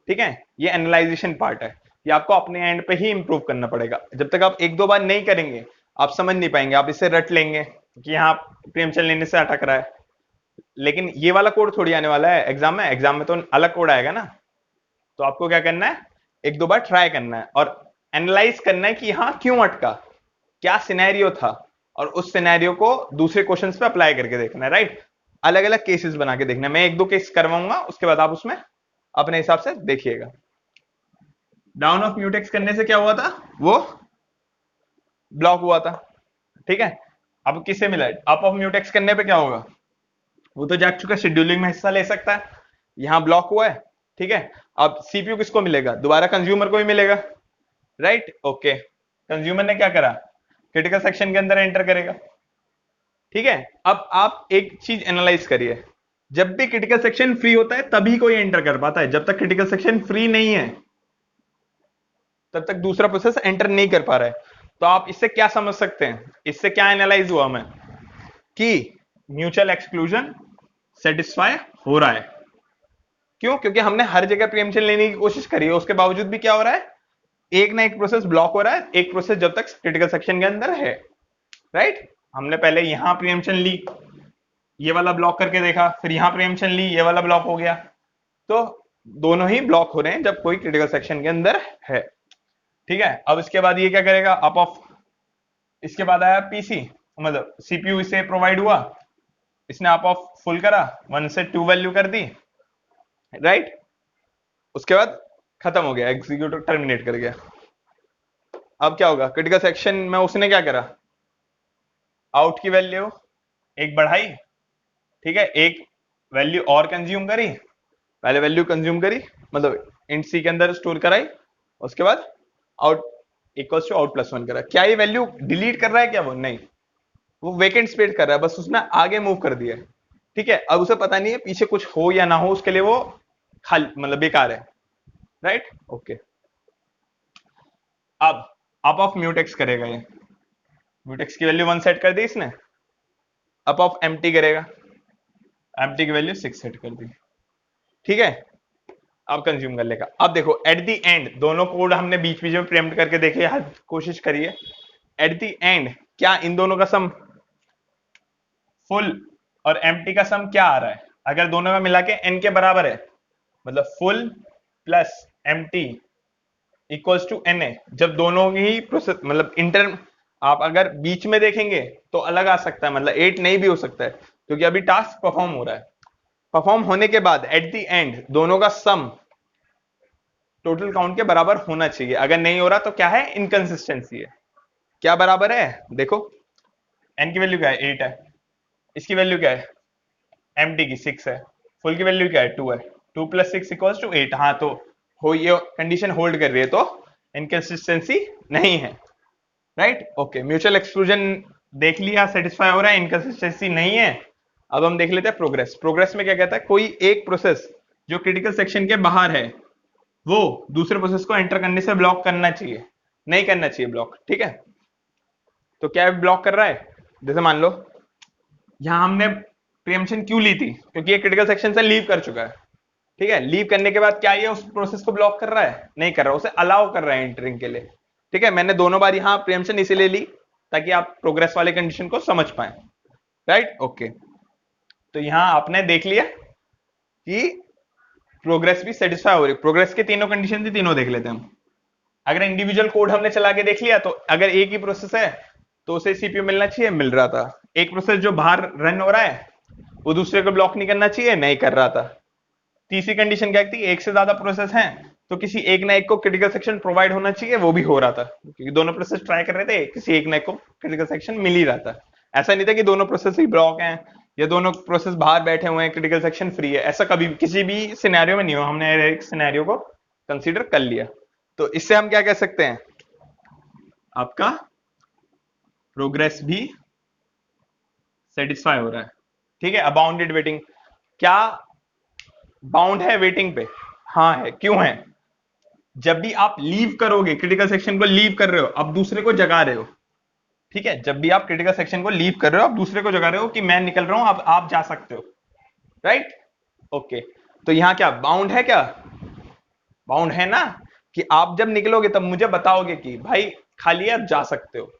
ठीक है। ये एनालाइजेशन पार्ट है, ये आपको अपने एंड पे ही इंप्रूव करना पड़ेगा, जब तक आप एक दो बार नहीं करेंगे आप समझ नहीं पाएंगे, आप इसे रट लेंगे कि यहाँ प्रेमचंद लेने से अटक रहा है, लेकिन ये वाला कोड थोड़ी आने वाला है एग्जाम में, एग्जाम में तो अलग कोड आएगा ना। तो आपको क्या करना है, एक दो बार ट्राई करना है और एनालाइज करना है कि हाँ क्यों अटका, क्या सिनेरियो था, और उस सिनेरियो को दूसरे क्वेश्चंस पे अप्लाई करके देखना है, राइट। अलग अलग केसेस बना के देखना है, मैं एक दो केस करवाऊंगा उसके बाद आप उसमें अपने हिसाब से देखिएगा। डाउन ऑफ म्यूटेक्स करने से क्या हुआ था, वो ब्लॉक हुआ था, ठीक है। अब किससे मिला, अप ऑफ म्यूटेक्स करने पे क्या होगा, वो तो जाग चुका, शेड्यूलिंग में हिस्सा ले सकता है, यहां ब्लॉक हुआ है, ठीक है। अब सीपीयू किसको मिलेगा, दोबारा कंज्यूमर को ही मिलेगा, राइट। ओके, कंज्यूमर ने क्या करा, क्रिटिकल सेक्शन के अंदर एंटर करेगा, ठीक है। अब आप एक चीज एनालाइज करिए, जब भी क्रिटिकल सेक्शन फ्री होता है तभी कोई एंटर कर पाता है, जब तक क्रिटिकल सेक्शन फ्री नहीं है तब तक दूसरा प्रोसेस एंटर नहीं कर पा रहा है। तो आप इससे क्या समझ सकते हैं, इससे क्या एनालाइज हुआ हमें कि म्यूचुअल एक्सक्लूजन सेटिस्फाई हो रहा है। क्यों? क्योंकि हमने हर जगह प्रीएम्पशन लेने की कोशिश करी है, उसके बावजूद भी क्या हो रहा है, एक ना एक प्रोसेस ब्लॉक हो रहा है, एक प्रोसेस जब तक क्रिटिकल सेक्शन के अंदर है। राइट, हमने पहले यहां प्रीएम्पशन ली, ये वाला ब्लॉक करके देखा, फिर यहां प्रीएम्पशन ली, ये वाला ब्लॉक हो गया। तो दोनों ही ब्लॉक हो रहे हैं जब कोई क्रिटिकल सेक्शन के अंदर है। ठीक है, अब इसके बाद ये क्या करेगा, अप ऑफ, इसके बाद आया पीसी, मतलब सीपीयू इसे प्रोवाइड हुआ, इसने अप ऑफ फुल करा, 1 से 2 वैल्यू कर दी। राइट, उसके बाद खत्म हो गया, एग्जीक्यूटिव टर्मिनेट कर गया। अब क्या होगा, क्रिटिकल सेक्शन में उसने क्या करा, आउट की वैल्यू एक बढ़ाई, ठीक है, एक वैल्यू और कंज्यूम करी, पहले वैल्यू कंज्यूम करी, मतलब इंट सी के अंदर स्टोर कराई, उसके बाद out equals to out plus 1 करा। क्या ये वैल्यू डिलीट कर रहा है क्या? वो नहीं, वो वेकेंट स्पेस कर रहा है, बस उसने आगे मूव कर दिया है। ठीक है, अब उसे पता नहीं है पीछे कुछ हो या ना हो, उसके लिए वो खाली, मतलब बेकार है। Right, okay. अब अप ऑफ म्यूटेक्स करेगा, ये म्यूटेक्स की वैल्यू 1 सेट कर दी इसने, अप ऑफ एम्प्टी करेगा, एम्प्टी की वैल्यू 6 सेट कर दी। ठीक है, अब कंज्यूम कर लेगा। अब देखो एट द एंड, दोनों कोड हमने बीच बीच में प्रेम्प्ट करके देखे, कोशिश करिए। एट द एंड क्या इन दोनों का सम फुल और एम्प्टी का सम क्या आ रहा है? अगर दोनों का मिला के n के बराबर है, मतलब full plus empty equals to na, जब दोनों ही प्रोसेस, मतलब इंटर, आप अगर बीच में देखेंगे तो अलग आ सकता है, मतलब 8 नहीं भी हो सकता है, क्योंकि अभी टास्क परफॉर्म हो रहा है। परफॉर्म होने के बाद एट द एंड दोनों का सम टोटल काउंट के बराबर होना चाहिए। अगर नहीं हो रहा तो क्या है, इनकंसिस्टेंसी है। क्या बराबर है, देखो n की वैल्यू क्या है, 8 है, इसकी वैल्यू क्या है, एम्प्टी की 6 है, फुल की वैल्यू क्या है, 2 है, 2 प्लस 6 इक्वल्स टू 8। हाँ, तो हो, ये कंडीशन होल्ड कर रही है, तो इनकंसिस्टेंसी नहीं है। Right, okay. म्यूचुअल एक्सक्लूजन देख लिया, सेटिस्फाई हो रहा है, इनकंसिस्टेंसी नहीं है। अब हम देख लेते हैं प्रोग्रेस। प्रोग्रेस में क्या कहता है, कोई एक प्रोसेस जो क्रिटिकल सेक्शन के बाहर है वो दूसरे प्रोसेस को एंटर करने से ब्लॉक करना चाहिए, नहीं करना चाहिए ब्लॉक। ठीक है, तो क्या ब्लॉक कर रहा है, जैसे मान लो यहां हमने प्रीएम्पशन क्यों ली थी, क्योंकि ये क्रिटिकल सेक्शन से लीव कर चुका है। ठीक है, लीव करने के बाद क्या ये उस प्रोसेस को ब्लॉक कर रहा है, नहीं कर रहा, उसे अलाउ कर रहा है एंटरिंग के लिए। ठीक है, मैंने दोनों बार यहां प्रीएम्पशन इसीलिए ली ताकि आप प्रोग्रेस वाले कंडीशन को समझ पाए। Right, okay. तो यहां आपने देख लिया कि प्रोग्रेस भी सेटिस्फाई हो रही। प्रोग्रेस के तीनों कंडीशन थी, तीनों देख लेते हैं हम। अगर इंडिविजुअल कोड हमने चला के देख लिया, तो अगर एक ही प्रोसेस है तो उसे सीपीयू मिलना चाहिए, मिल रहा था। एक प्रोसेस जो बाहर रन हो रहा है वो दूसरे को ब्लॉक नहीं करना चाहिए, नहीं कर रहा था। तीसरी कंडीशन क्या थी, एक से ज्यादा प्रोसेस हैं तो किसी एक ना एक को क्रिटिकल सेक्शन प्रोवाइड होना चाहिए, वो भी हो रहा था, क्योंकि दोनों प्रोसेस ट्राई कर रहे थे, किसी एक ना एक को क्रिटिकल सेक्शन मिल ही रहा था। ऐसा नहीं था कि दोनों प्रोसेस ही ब्लॉक हैं या दोनों प्रोसेस बाहर बैठे हुए हैं, क्रिटिकल सेक्शन फ्री है, ऐसा कभी किसी भी सिनेरियो में नहीं हुआ। हमने एक सिनेरियो को कंसीडर कर लिया। तो इससे हम क्या कह सकते हैं, आपका प्रोग्रेस भी सेटिस्फाई हो रहा है। ठीक है, अबाउंडेड वेटिंग, क्या बाउंड है वेटिंग पे? हाँ है। क्यों है? जब भी आप लीव करोगे, क्रिटिकल सेक्शन को लीव कर रहे हो, अब दूसरे को जगा रहे हो। ठीक है, जब भी आप क्रिटिकल सेक्शन को लीव कर रहे हो, आप दूसरे को जगा रहे हो कि मैं निकल रहा हूं, अब आप जा सकते हो। Right, okay. तो यहां क्या बाउंड है, क्या बाउंड है ना, कि आप जब निकलोगे तब मुझे बताओगे कि भाई खाली है, आप जा सकते हो।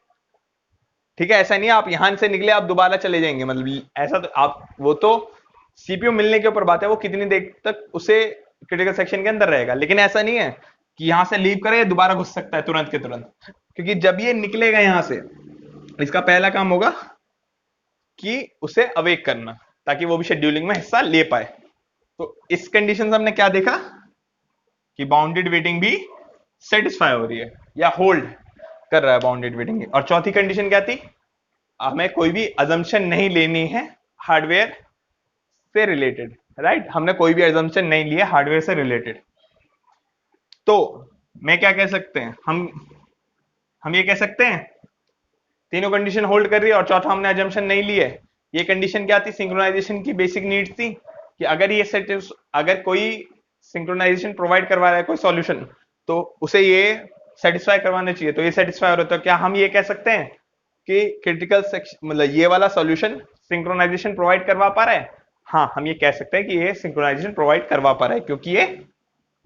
ठीक है, ऐसा नहीं है आप यहां से निकले आप दोबारा चले जाएंगे, मतलब ऐसा तो आप, वो तो सीपीयू मिलने के ऊपर बात है, वो कितनी देर तक उसे क्रिटिकल सेक्शन के अंदर रहेगा। लेकिन ऐसा नहीं है कि यहां से लीव करे दोबारा घुस सकता है तुरंत के तुरंत, क्योंकि जब ये निकलेगा यहां से, इसका पहला काम होगा कि उसे अवेक करना, ताकि वो भी शेड्यूलिंग में हिस्सा ले पाए। तो इस कंडीशन से हमने क्या देखा कि बाउंडेड वेटिंग भी सेटिस्फाई हो रही है या होल्ड कर रहा है बाउंडेड वेटिंग। और चौथी कंडीशन क्या थी, हमें कोई भी अजम्पशन नहीं लेनी है हार्डवेयर से रिलेटेड। राइट, हमने कोई भी अजम्पशन नहीं लिया हार्डवेयर से रिलेटेड। तो मैं क्या कह सकते हैं, हम ये कह सकते हैं तीनों कंडीशन होल्ड कर रही है और चौथा हमने अजम्पशन नहीं ली है। ये कंडीशन क्या थी, सिंक्रोनाइजेशन की बेसिक नीड थी। कि अगर ये अगर कोई सिंक्रोनाइजेशन प्रोवाइड करवा रहा है कोई सॉल्यूशन, तो उसे ये सेटिस्फाई करवाना चाहिए। तो ये सेटिस्फाई हो रहा है, तो क्या हम ये कह सकते हैं कि क्रिटिकल सेक्शन मतलब ये वाला सॉल्यूशन सिंक्रोनाइजेशन प्रोवाइड करवा पा रहा है? हाँ, हम ये कह सकते हैं कि ये सिंक्रोनाइजेशन प्रोवाइड करवा पा रहा है, क्योंकि ये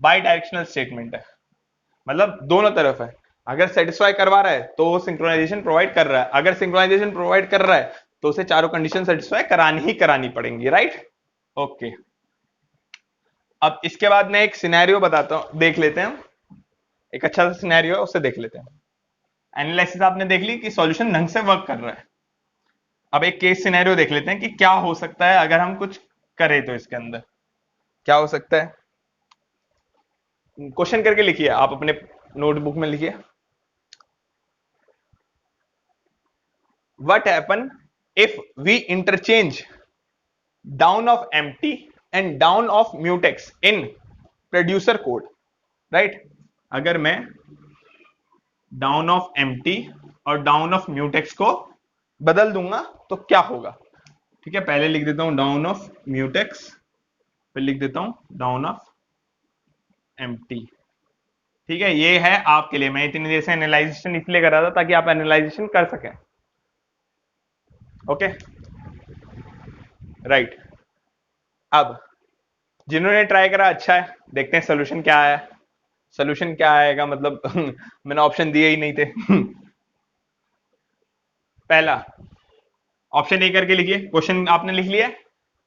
बाई डायरेक्शनल स्टेटमेंट है, मतलब दोनों तरफ है। अगर सेटिस्फाई करवा रहा है तो वो सिंक्रोनाइजेशन प्रोवाइड कर रहा है, अगर सिंक्रोनाइजेशन प्रोवाइड कर रहा है तो उसे चारों कंडीशन सेटिस्फाई करानी ही करानी पड़ेंगी, राइट? ओके, अब इसके बाद मैं एक सिनेरियो बताता हूं, देख लेते हैं। एक अच्छा सा सिनेरियो है, उससे देख लेते हैं। एनालिसिस आपने देख ली कि सॉल्यूशन ढंग से वर्क कर रहा है। अब एक केस सिनेरियो देख लेते हैं कि क्या हो सकता है अगर हम कुछ करें, तो इसके अंदर क्या हो सकता है। क्वेश्चन करके लिखिए, आप अपने नोटबुक में लिखिए। What happen if we interchange down of empty and down of mutex in producer code, right? अगर मैं डाउन ऑफ एम्प्टी और डाउन ऑफ म्यूटेक्स को बदल दूंगा तो क्या होगा? ठीक है, पहले लिख देता हूं डाउन ऑफ म्यूटेक्स, फिर लिख देता हूं डाउन ऑफ एम्प्टी। ठीक है, ये है आपके लिए, मैं इतनी देर से एनालाइजेशन इसलिए कर रहा था ताकि आप एनालाइजेशन कर सकें। Okay, right. अब जिन्होंने ट्राई करा अच्छा है, देखते हैं सोल्यूशन क्या आया। सोल्यूशन क्या आएगा, मतलब मैंने ऑप्शन दिए ही नहीं थे। पहला ऑप्शन ए करके लिखिए, क्वेश्चन आपने लिख लिया।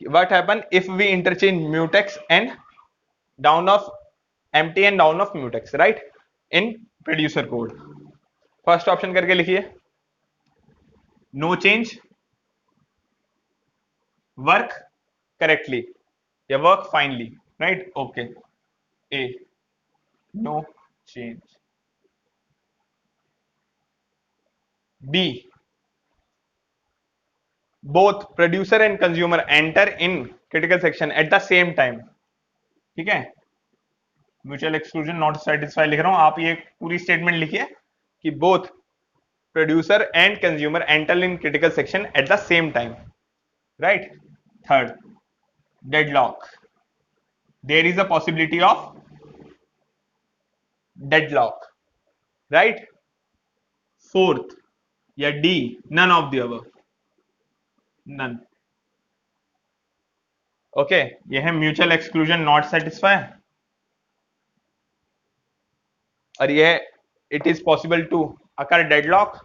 What happen if we interchange mutex and down of empty and down of mutex, right, in producer code. First option करके लिखिए, नो चेंज, वर्क करेक्टली या work finally, right? Okay, A no change. B both producer and consumer enter in critical section at the same time। ठीक है, mutual exclusion not satisfy लिख रहा हूं, आप ये पूरी स्टेटमेंट लिखिए कि both producer and consumer enter in critical section at the same time, right? Third, deadlock, there is a possibility of deadlock, right? Fourth या D, none of the above, none. Okay, ये है mutual exclusion not satisfy, और ये it is possible to occur deadlock,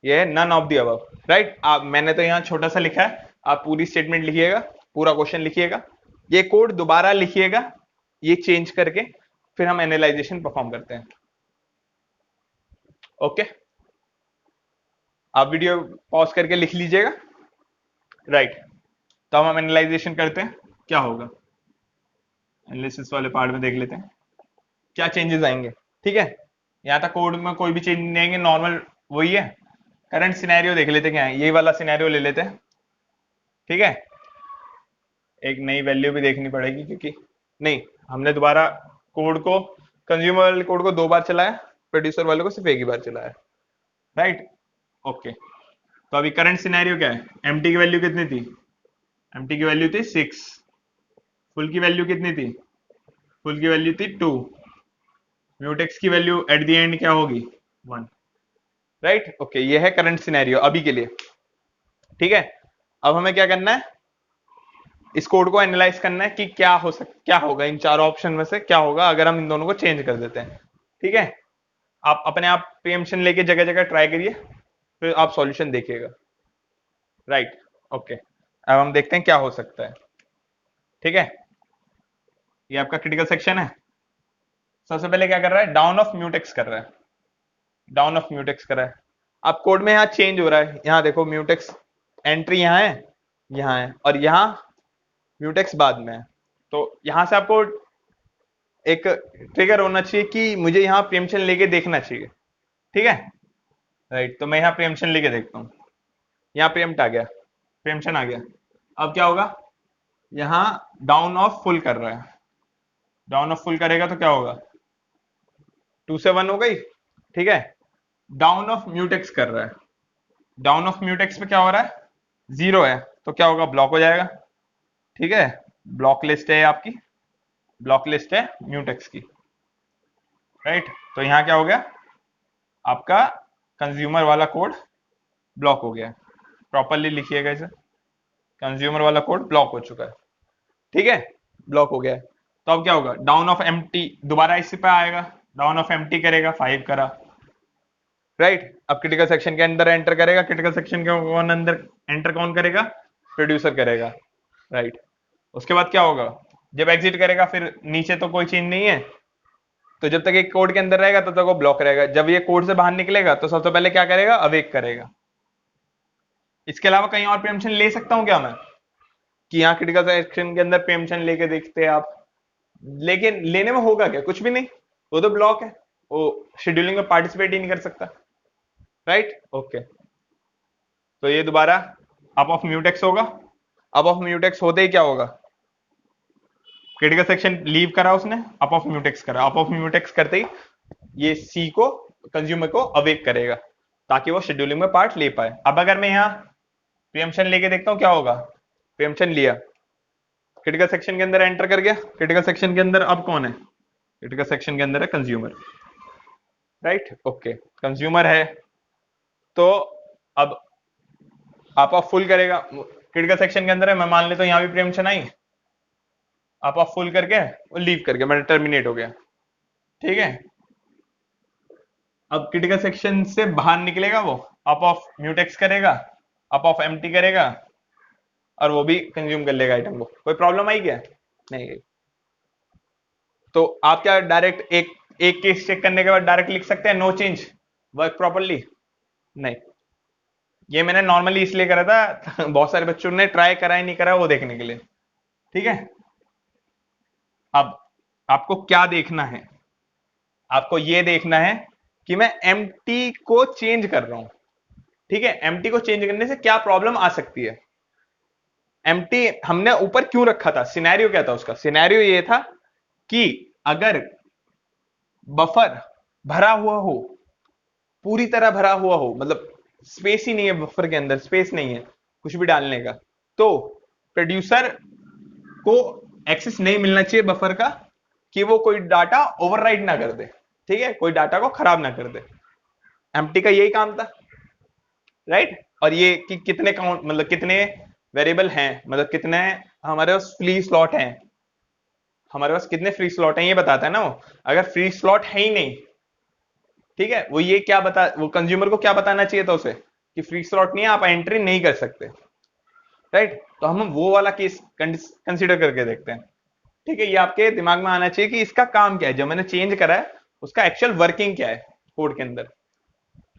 ये है none of the above, right? आप, मैंने तो यहां छोटा सा लिखा है, आप पूरी स्टेटमेंट लिखिएगा, पूरा क्वेश्चन लिखिएगा, ये कोड दोबारा लिखिएगा ये चेंज करके, फिर हम एनालाइजेशन परफॉर्म करते हैं। ओके, आप वीडियो पॉज करके लिख लीजिएगा, राइट? तो हम एनालाइजेशन करते हैं, क्या होगा एनालिसिस वाले पार्ट में देख लेते हैं क्या चेंजेस आएंगे। ठीक है, यहां तक कोड में कोई भी चेंज नहीं आएंगे, नॉर्मल वही है। करंट सिनेरियो देख लेते हैं क्या है, यही वाला सिनेरियो ले लेते हैं। ठीक है, एक नई वैल्यू भी देखनी पड़ेगी, क्योंकि नहीं, हमने दोबारा कोड को, कंज्यूमर वाले कोड को 2 बार चलाया, प्रोड्यूसर वाले को सिर्फ एक ही बार चलाया, राइट? ओके, तो अभी करंट सिनेरियो क्या है, एम्प्टी की वैल्यू कितनी थी? एम्प्टी की वैल्यू थी 6, फुल की वैल्यू कितनी थी? फुल की वैल्यू थी 2, म्यूटेक्स की वैल्यू एट द एंड क्या होगी? 1, राइट? ओके, ये है करंट सिनेरियो अभी के लिए। ठीक है, अब हमें क्या करना है, इस कोड को एनालाइज करना है कि क्या होगा इन चारों ऑप्शन में से, क्या होगा अगर हम इन दोनों को चेंज कर देते हैं। ठीक है, आप अपने आप प्रीएम्पशन लेके जगह जगह ट्राई करिए, फिर आप सॉल्यूशन देखिएगा, राइट? ओके, अब हम देखते हैं क्या हो सकता है। ठीक है, ये आपका क्रिटिकल सेक्शन है। सबसे पहले क्या कर रहा है, डाउन ऑफ म्यूटेक्स कर रहा है, डाउन ऑफ म्यूटेक्स कर रहा है। अब कोड में यहाँ चेंज हो रहा है, यहाँ देखो म्यूटेक्स एंट्री यहाँ है, और यहाँ म्यूटेक्स बाद में है। तो यहां से आपको एक ट्रिगर होना चाहिए कि मुझे यहाँ प्रीएम्पशन लेके देखना चाहिए। ठीक है, राइट? तो मैं यहाँ प्रीएम्पशन लेके देखता हूँ, यहाँ प्रीएम्प्ट आ गया, प्रीएम्पशन आ गया। अब क्या होगा, यहाँ डाउन ऑफ फुल कर रहा है, डाउन ऑफ फुल करेगा तो क्या होगा, 2 से 1 हो गई। ठीक है, डाउन ऑफ म्यूटेक्स कर रहा है, डाउन ऑफ म्यूटेक्स पे क्या हो रहा है, 0 है, तो क्या होगा, ब्लॉक हो जाएगा। ठीक है, ब्लॉक लिस्ट है आपकी, ब्लॉक लिस्ट है म्यूटेक्स की, राइट। तो यहाँ क्या हो गया, आपका कंज्यूमर वाला कोड ब्लॉक हो गया। प्रॉपरली लिखिएगा इसे, कंज्यूमर वाला कोड ब्लॉक हो चुका है, ठीक है, ब्लॉक हो गया है। तो अब क्या होगा, डाउन ऑफ एम्प्टी दोबारा इसी पे आएगा, डाउन ऑफ एम्प्टी करेगा, 5 करा, राइट। अब क्रिटिकल सेक्शन के अंदर एंटर करेगा, क्रिटिकल सेक्शन के कौन अंदर एंटर कौन करेगा, प्रोड्यूसर करेगा, राइट। उसके बाद क्या होगा, जब एग्जिट करेगा फिर नीचे तो कोई चेंज नहीं है, तो जब तक एक कोड के अंदर रहेगा तब तक वो ब्लॉक रहेगा। जब ये कोड से बाहर निकलेगा तो सबसे पहले क्या करेगा, अवेक करेगा। इसके अलावा कहीं और प्रीएम्पशन ले सकता हूं क्या मैं, कि यहाँ क्रिटिकल सेक्शन के अंदर प्रीएम्पशन लेके देखते हैं आप, लेकिन लेने में होगा क्या, कुछ भी नहीं, वो तो ब्लॉक है, वो शेड्यूलिंग में पार्टिसिपेट ही नहीं कर सकता, राइट। ओके, तो ये दोबारा अप ऑफ म्यूटेक्स होगा। अप ऑफ म्यूटेक्स होते ही क्या होगा, क्रिटिकल सेक्शन लीव करा उसने, अप ऑफ म्यूटेक्स करा, अप ऑफ म्यूटेक्स करते ही ये सी को, कंज्यूमर को अवेक करेगा ताकि वो शेड्यूलिंग में पार्ट ले पाए। अब अगर मैं यहाँ प्रीएम्पशन लेके देखता हूँ क्या होगा, प्रीएम्पशन लिया, क्रिटिकल सेक्शन के अंदर एंटर कर गया, क्रिटिकल सेक्शन के अंदर अब कौन है, क्रिटिकल सेक्शन के अंदर है कंज्यूमर, राइट। ओके, कंज्यूमर है, तो अब आप फुल करेगा, क्रिटिकल सेक्शन के अंदर है, मैं मान लेता हूं यहां भी प्रीएम्पशन आई, आप फुल करके वो लीव कर गया, मतलब टर्मिनेट हो गया, ठीक है। अब क्रिटिकल सेक्शन से बाहर निकलेगा वो, अप ऑफ म्यूटेक्स करेगा, अप ऑफ एम्प्टी करेगा, और वो भी कंज्यूम कर लेगा आइटम को। कोई प्रॉब्लम आई क्या, नहीं आई। तो आप क्या डायरेक्ट एक एक केस चेक करने के बाद डायरेक्ट लिख सकते हैं नो चेंज वर्क प्रॉपरली, नहीं। ये मैंने नॉर्मली इसलिए करा था बहुत सारे बच्चों ने ट्राई करा ही नहीं करा वो देखने के लिए, ठीक है। अब आपको क्या देखना है, आपको ये देखना है कि मैं एम्प्टी को चेंज कर रहा हूं, ठीक है। एम्प्टी को चेंज करने से क्या प्रॉब्लम आ सकती है, एम्प्टी हमने ऊपर क्यों रखा था, सिनेरियो क्या था उसका, सिनेरियो ये था कि अगर बफर भरा हुआ हो, पूरी तरह भरा हुआ हो, मतलब स्पेस ही नहीं है बफर के अंदर, स्पेस नहीं है कुछ भी डालने का, तो प्रोड्यूसर को एक्सेस नहीं मिलना चाहिए बफर का, कि वो कोई डाटा ओवरराइट ना कर दे, ठीक है, कोई डाटा को खराब ना कर दे। एम्प्टी का यही काम था, राइट। और ये कि कितने काउंट, मतलब कितने वेरिएबल हैं, मतलब कितने हमारे पास फ्री स्लॉट हैं, हमारे पास कितने फ्री स्लॉट हैं ये बताता है ना वो। अगर फ्री स्लॉट है ही नहीं, ठीक है, वो ये क्या बता, वो कंज्यूमर को क्या बताना चाहिए था उसे, कि फ्री स्लॉट नहीं है, आप एंट्री नहीं कर सकते, राइट। तो हम वो वाला केस कंसिडर करके देखते हैं, ठीक है। ये आपके दिमाग में आना चाहिए कि इसका काम क्या है, जो मैंने चेंज करा है उसका एक्चुअल वर्किंग क्या है कोड के अंदर,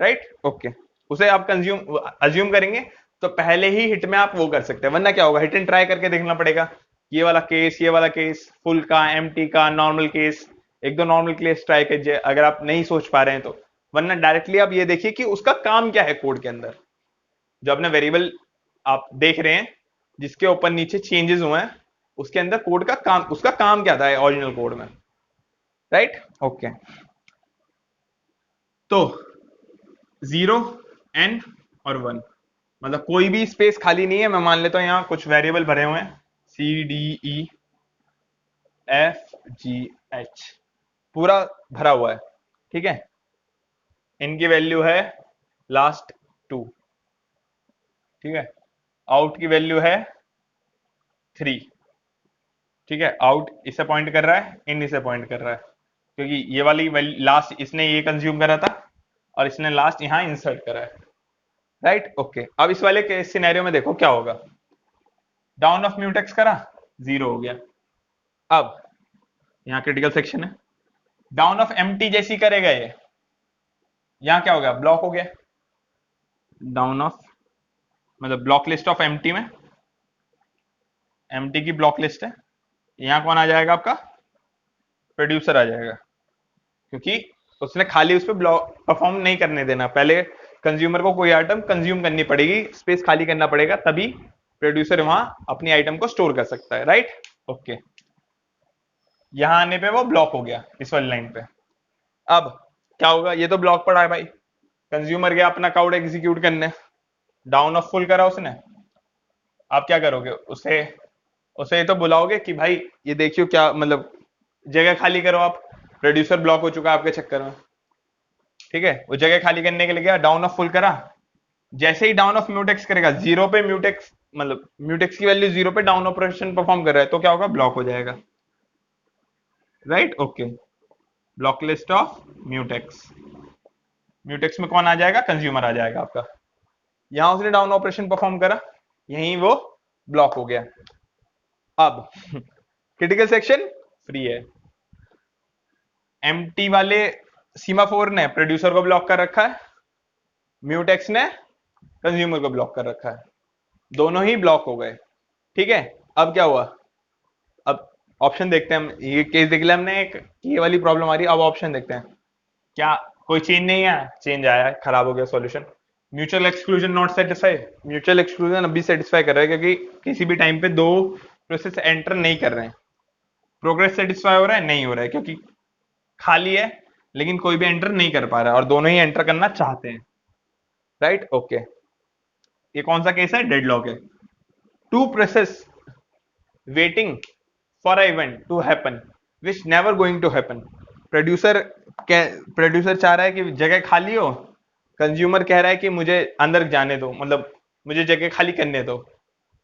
राइट। ओके, उसे आप कंज्यूम अज्यूम करेंगे तो पहले ही हिट में आप वो कर सकते हैं, वरना क्या होगा, हिट एंड ट्राई करके देखना पड़ेगा, ये वाला केस, ये वाला केस, फुल का, एम्प्टी का, नॉर्मल केस, एक दो नॉर्मल केस ट्राई कीजिए अगर आप नहीं सोच पा रहे हैं तो। वरना डायरेक्टली आप ये देखिए कि उसका काम क्या है कोड के अंदर, जो अपने वेरिएबल आप देख रहे हैं जिसके ऊपर नीचे चेंजेस हुए हैं, उसके अंदर कोड का काम, उसका काम क्या था ओरिजिनल कोड में, राइट। ओके, तो 0 n और 1, मतलब कोई भी स्पेस खाली नहीं है। मैं मान लेता हूं यहां कुछ वेरिएबल भरे हुए हैं, CDEFGH पूरा भरा हुआ है, ठीक है। इनकी वैल्यू है लास्ट 2, ठीक है। आउट की वैल्यू है 3, ठीक है। आउट इसे पॉइंट कर रहा है, इन इसे पॉइंट कर रहा है, क्योंकि ये वाली लास्ट इसने ये कंज्यूम करा था और इसने लास्ट यहां इंसर्ट करा है, राइट। ओके, अब इस वाले के सिनेरियो में देखो क्या होगा, डाउन ऑफ म्यूटेक्स करा, 0 हो गया। अब यहाँ क्रिटिकल सेक्शन है, डाउन ऑफ एम्प्टी जैसी करेगा ये, यहां क्या हो गया, ब्लॉक हो गया। डाउन ऑफ मतलब ब्लॉक लिस्ट ऑफ एम्प्टी में, एम्प्टी की ब्लॉक लिस्ट है, यहां कौन आ जाएगा, आपका प्रोड्यूसर आ जाएगा, क्योंकि उसने खाली उस पर ब्लॉक परफॉर्म नहीं करने देना, पहले कंज्यूमर को कोई आइटम कंज्यूम करनी पड़ेगी, स्पेस खाली करना पड़ेगा, तभी प्रोड्यूसर वहां अपनी आइटम को स्टोर कर सकता है, राइट। ओके, यहां आने पे वो ब्लॉक हो गया इस वाली लाइन पे। अब क्या होगा, ये तो ब्लॉक पड़ा है भाई, कंज्यूमर गया अपना कोड एग्जीक्यूट करने, डाउन ऑफ फुल करा उसने, आप क्या करोगे, उसे उसे ये तो बुलाओगे कि भाई ये देखियो क्या मतलब जगह खाली करो आप, प्रोड्यूसर ब्लॉक हो चुका है आपके चक्कर में। ठीक है, वो जगह खाली करने के लिए गया, डाउन ऑफ फुल करा, जैसे ही डाउन ऑफ म्यूटेक्स करेगा जीरो पे, म्यूटेक्स मतलब म्यूटेक्स की वैल्यू जीरो पे डाउन ऑपरेशन परफॉर्म कर रहा है, तो क्या होगा, ब्लॉक हो जाएगा। Right, okay. Block list of mutex, mutex में कौन आ जाएगा, कंज्यूमर आ जाएगा आपका। यहां उसने डाउन ऑपरेशन परफॉर्म करा, यहीं वो ब्लॉक हो गया। अब क्रिटिकल सेक्शन फ्री है। एम्प्टी वाले सीमाफोर ने प्रोड्यूसर को ब्लॉक कर रखा है, म्यूटेक्स ने कंज्यूमर को ब्लॉक कर रखा है, दोनों ही ब्लॉक हो गए। ठीक है, अब क्या हुआ, अब ऑप्शन देखते हैं हम, ये केस देख लिया हमने, एक ये वाली प्रॉब्लम आ रही है, अब ऑप्शन देखते हैं क्या कोई चेंज नहीं है, चेंज आया है, खराब हो गया solution. Mutual exclusion not satisfy, mutual exclusion अभी सेटिस्फाई कर रहा है क्योंकि किसी भी टाइम पे दो प्रोसेस एंटर नहीं कर रहे हैं। प्रोग्रेस सेटिस्फाई हो रहा है, नहीं हो रहा है क्योंकि खाली है लेकिन कोई भी एंटर नहीं कर पा रहा है, और दोनों ही एंटर करना चाहते हैं। Right, okay. ये कौन सा केस है, डेडलॉक है। Two process waiting for a event to happen which never going to happen. Producer producer चाह रहा है कि जगह खाली हो, कंज्यूमर कह रहा है कि मुझे अंदर जाने दो, मतलब मुझे जगह खाली करने दो,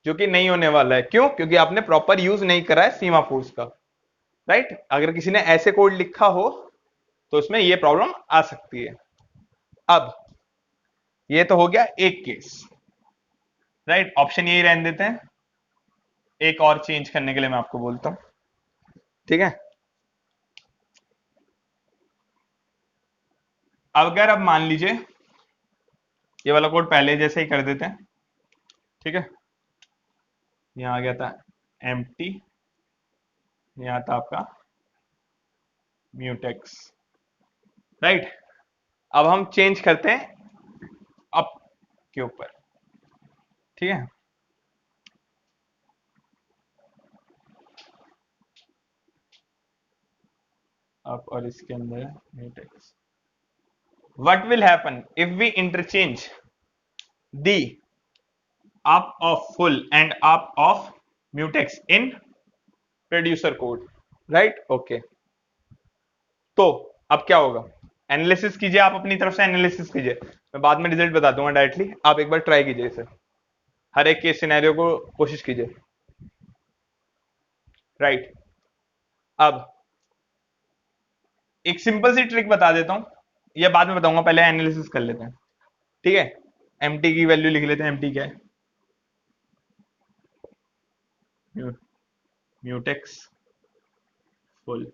जो कि नहीं होने वाला है। क्यों, क्योंकि आपने प्रॉपर यूज नहीं करा है सीमा फोर्स का। राइट, अगर किसी ने ऐसे कोड लिखा हो तो उसमें ये प्रॉब्लम आ सकती है। अब ये तो हो गया एक केस। राइट, ऑप्शन यही रहने देते हैं, एक और चेंज करने के लिए मैं आपको बोलता हूं। ठीक है, अगर अब मान लीजिए ये वाला कोड पहले जैसे ही कर देते हैं। ठीक है, यहां आ गया था एम्प्टी, यहां था आपका म्यूटेक्स। राइट, अब हम चेंज करते हैं अप के ऊपर। ठीक है, अप और इसके अंदर mutex. What will happen if we interchange the up of full and up of mutex in producer code? Right, okay. तो अब क्या होगा, एनालिसिस कीजिए आप, अपनी तरफ से एनालिसिस कीजिए, मैं बाद में रिजल्ट बता दूंगा डायरेक्टली, आप एक बार ट्राई कीजिए इसे, हर एक केस सिनेरियो को कोशिश कीजिए। राइट, अब एक सिंपल सी ट्रिक बता देता हूं, ये बाद में बताऊंगा, पहले एनालिसिस कर लेते हैं। ठीक है, एमटी की वैल्यू लिख लेते हैं, एमटी क्या है, म्यूटेक्स फुल।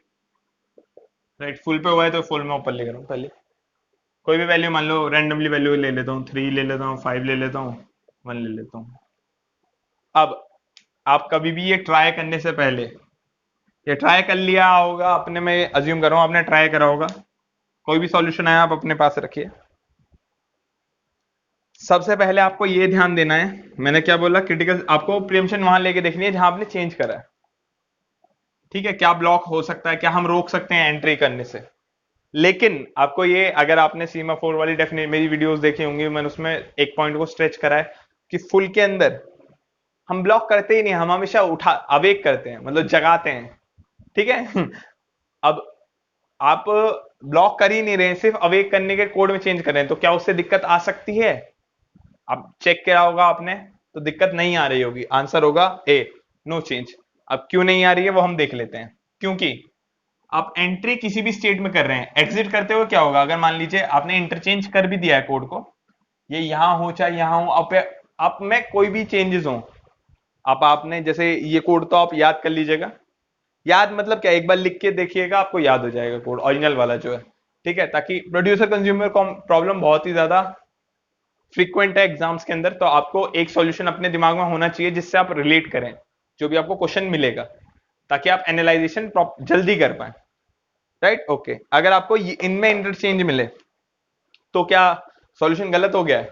राइट, फुल पे हुआ है तो फुल में ऊपर लिख रहा हूं, पहले कोई भी वैल्यू मान लो, रैंडमली वैल्यू ले लेता हूँ, 3 ले लेता हूँ, 5 ले लेता हूँ, 1 ले लेता हूँ। अब आप कभी भी ये ट्राई करने से पहले, ये ट्राई कर लिया होगा अपने में, अज्यूम कर रहा हूँ आपने ट्राई करा होगा, कोई भी सॉल्यूशन आया आप अपने पास रखिए। सबसे पहले आपको ये ध्यान देना है, मैंने क्या बोला, क्रिटिकल आपको प्रीएम्पशन वहां लेके देखनी है जहां आपने चेंज करा है। ठीक है, क्या ब्लॉक हो सकता है, क्या हम रोक सकते हैं एंट्री करने से। लेकिन आपको ये, अगर आपने सीमा फोर वाली डेफिनेट मेरी वीडियोस देखी होंगी, मैंने उसमें एक पॉइंट को स्ट्रेच करा है कि फुल के अंदर हम ब्लॉक करते ही नहीं, हम हमेशा उठा अवेक करते हैं, मतलब जगाते हैं। ठीक है अब आप ब्लॉक कर ही नहीं रहे, सिर्फ अवेक करने के कोड में चेंज कर रहे हैं, तो क्या उससे दिक्कत आ सकती है, अब चेक किया होगा आपने तो दिक्कत नहीं आ रही होगी, आंसर होगा ए, नो चेंज। अब क्यों नहीं आ रही है वो हम देख लेते हैं। क्योंकि आप एंट्री किसी भी स्टेट में कर रहे हैं, एग्जिट करते हुए क्या होगा, अगर मान लीजिए आपने इंटरचेंज कर भी दिया है कोड को, ये यहां हो चाहे यहां हो, आप में कोई भी चेंजेस हो, आप आपने जैसे ये कोड तो आप याद कर लीजिएगा, याद मतलब क्या, एक बार लिख के देखिएगा आपको याद हो जाएगा कोड ओरिजिनल वाला जो है। ठीक है, ताकि प्रोड्यूसर कंज्यूमर प्रॉब्लम बहुत ही ज्यादा फ्रीक्वेंट है एग्जाम्स के अंदर, तो आपको एक सॉल्यूशन अपने दिमाग में होना चाहिए जिससे आप रिलेट करें जो भी आपको क्वेश्चन मिलेगा, ताकि आप एनालाइजेशन जल्दी कर पाए। Right, okay. अगर आपको इनमें इंटरचेंज मिले तो क्या सॉल्यूशन गलत हो गया है,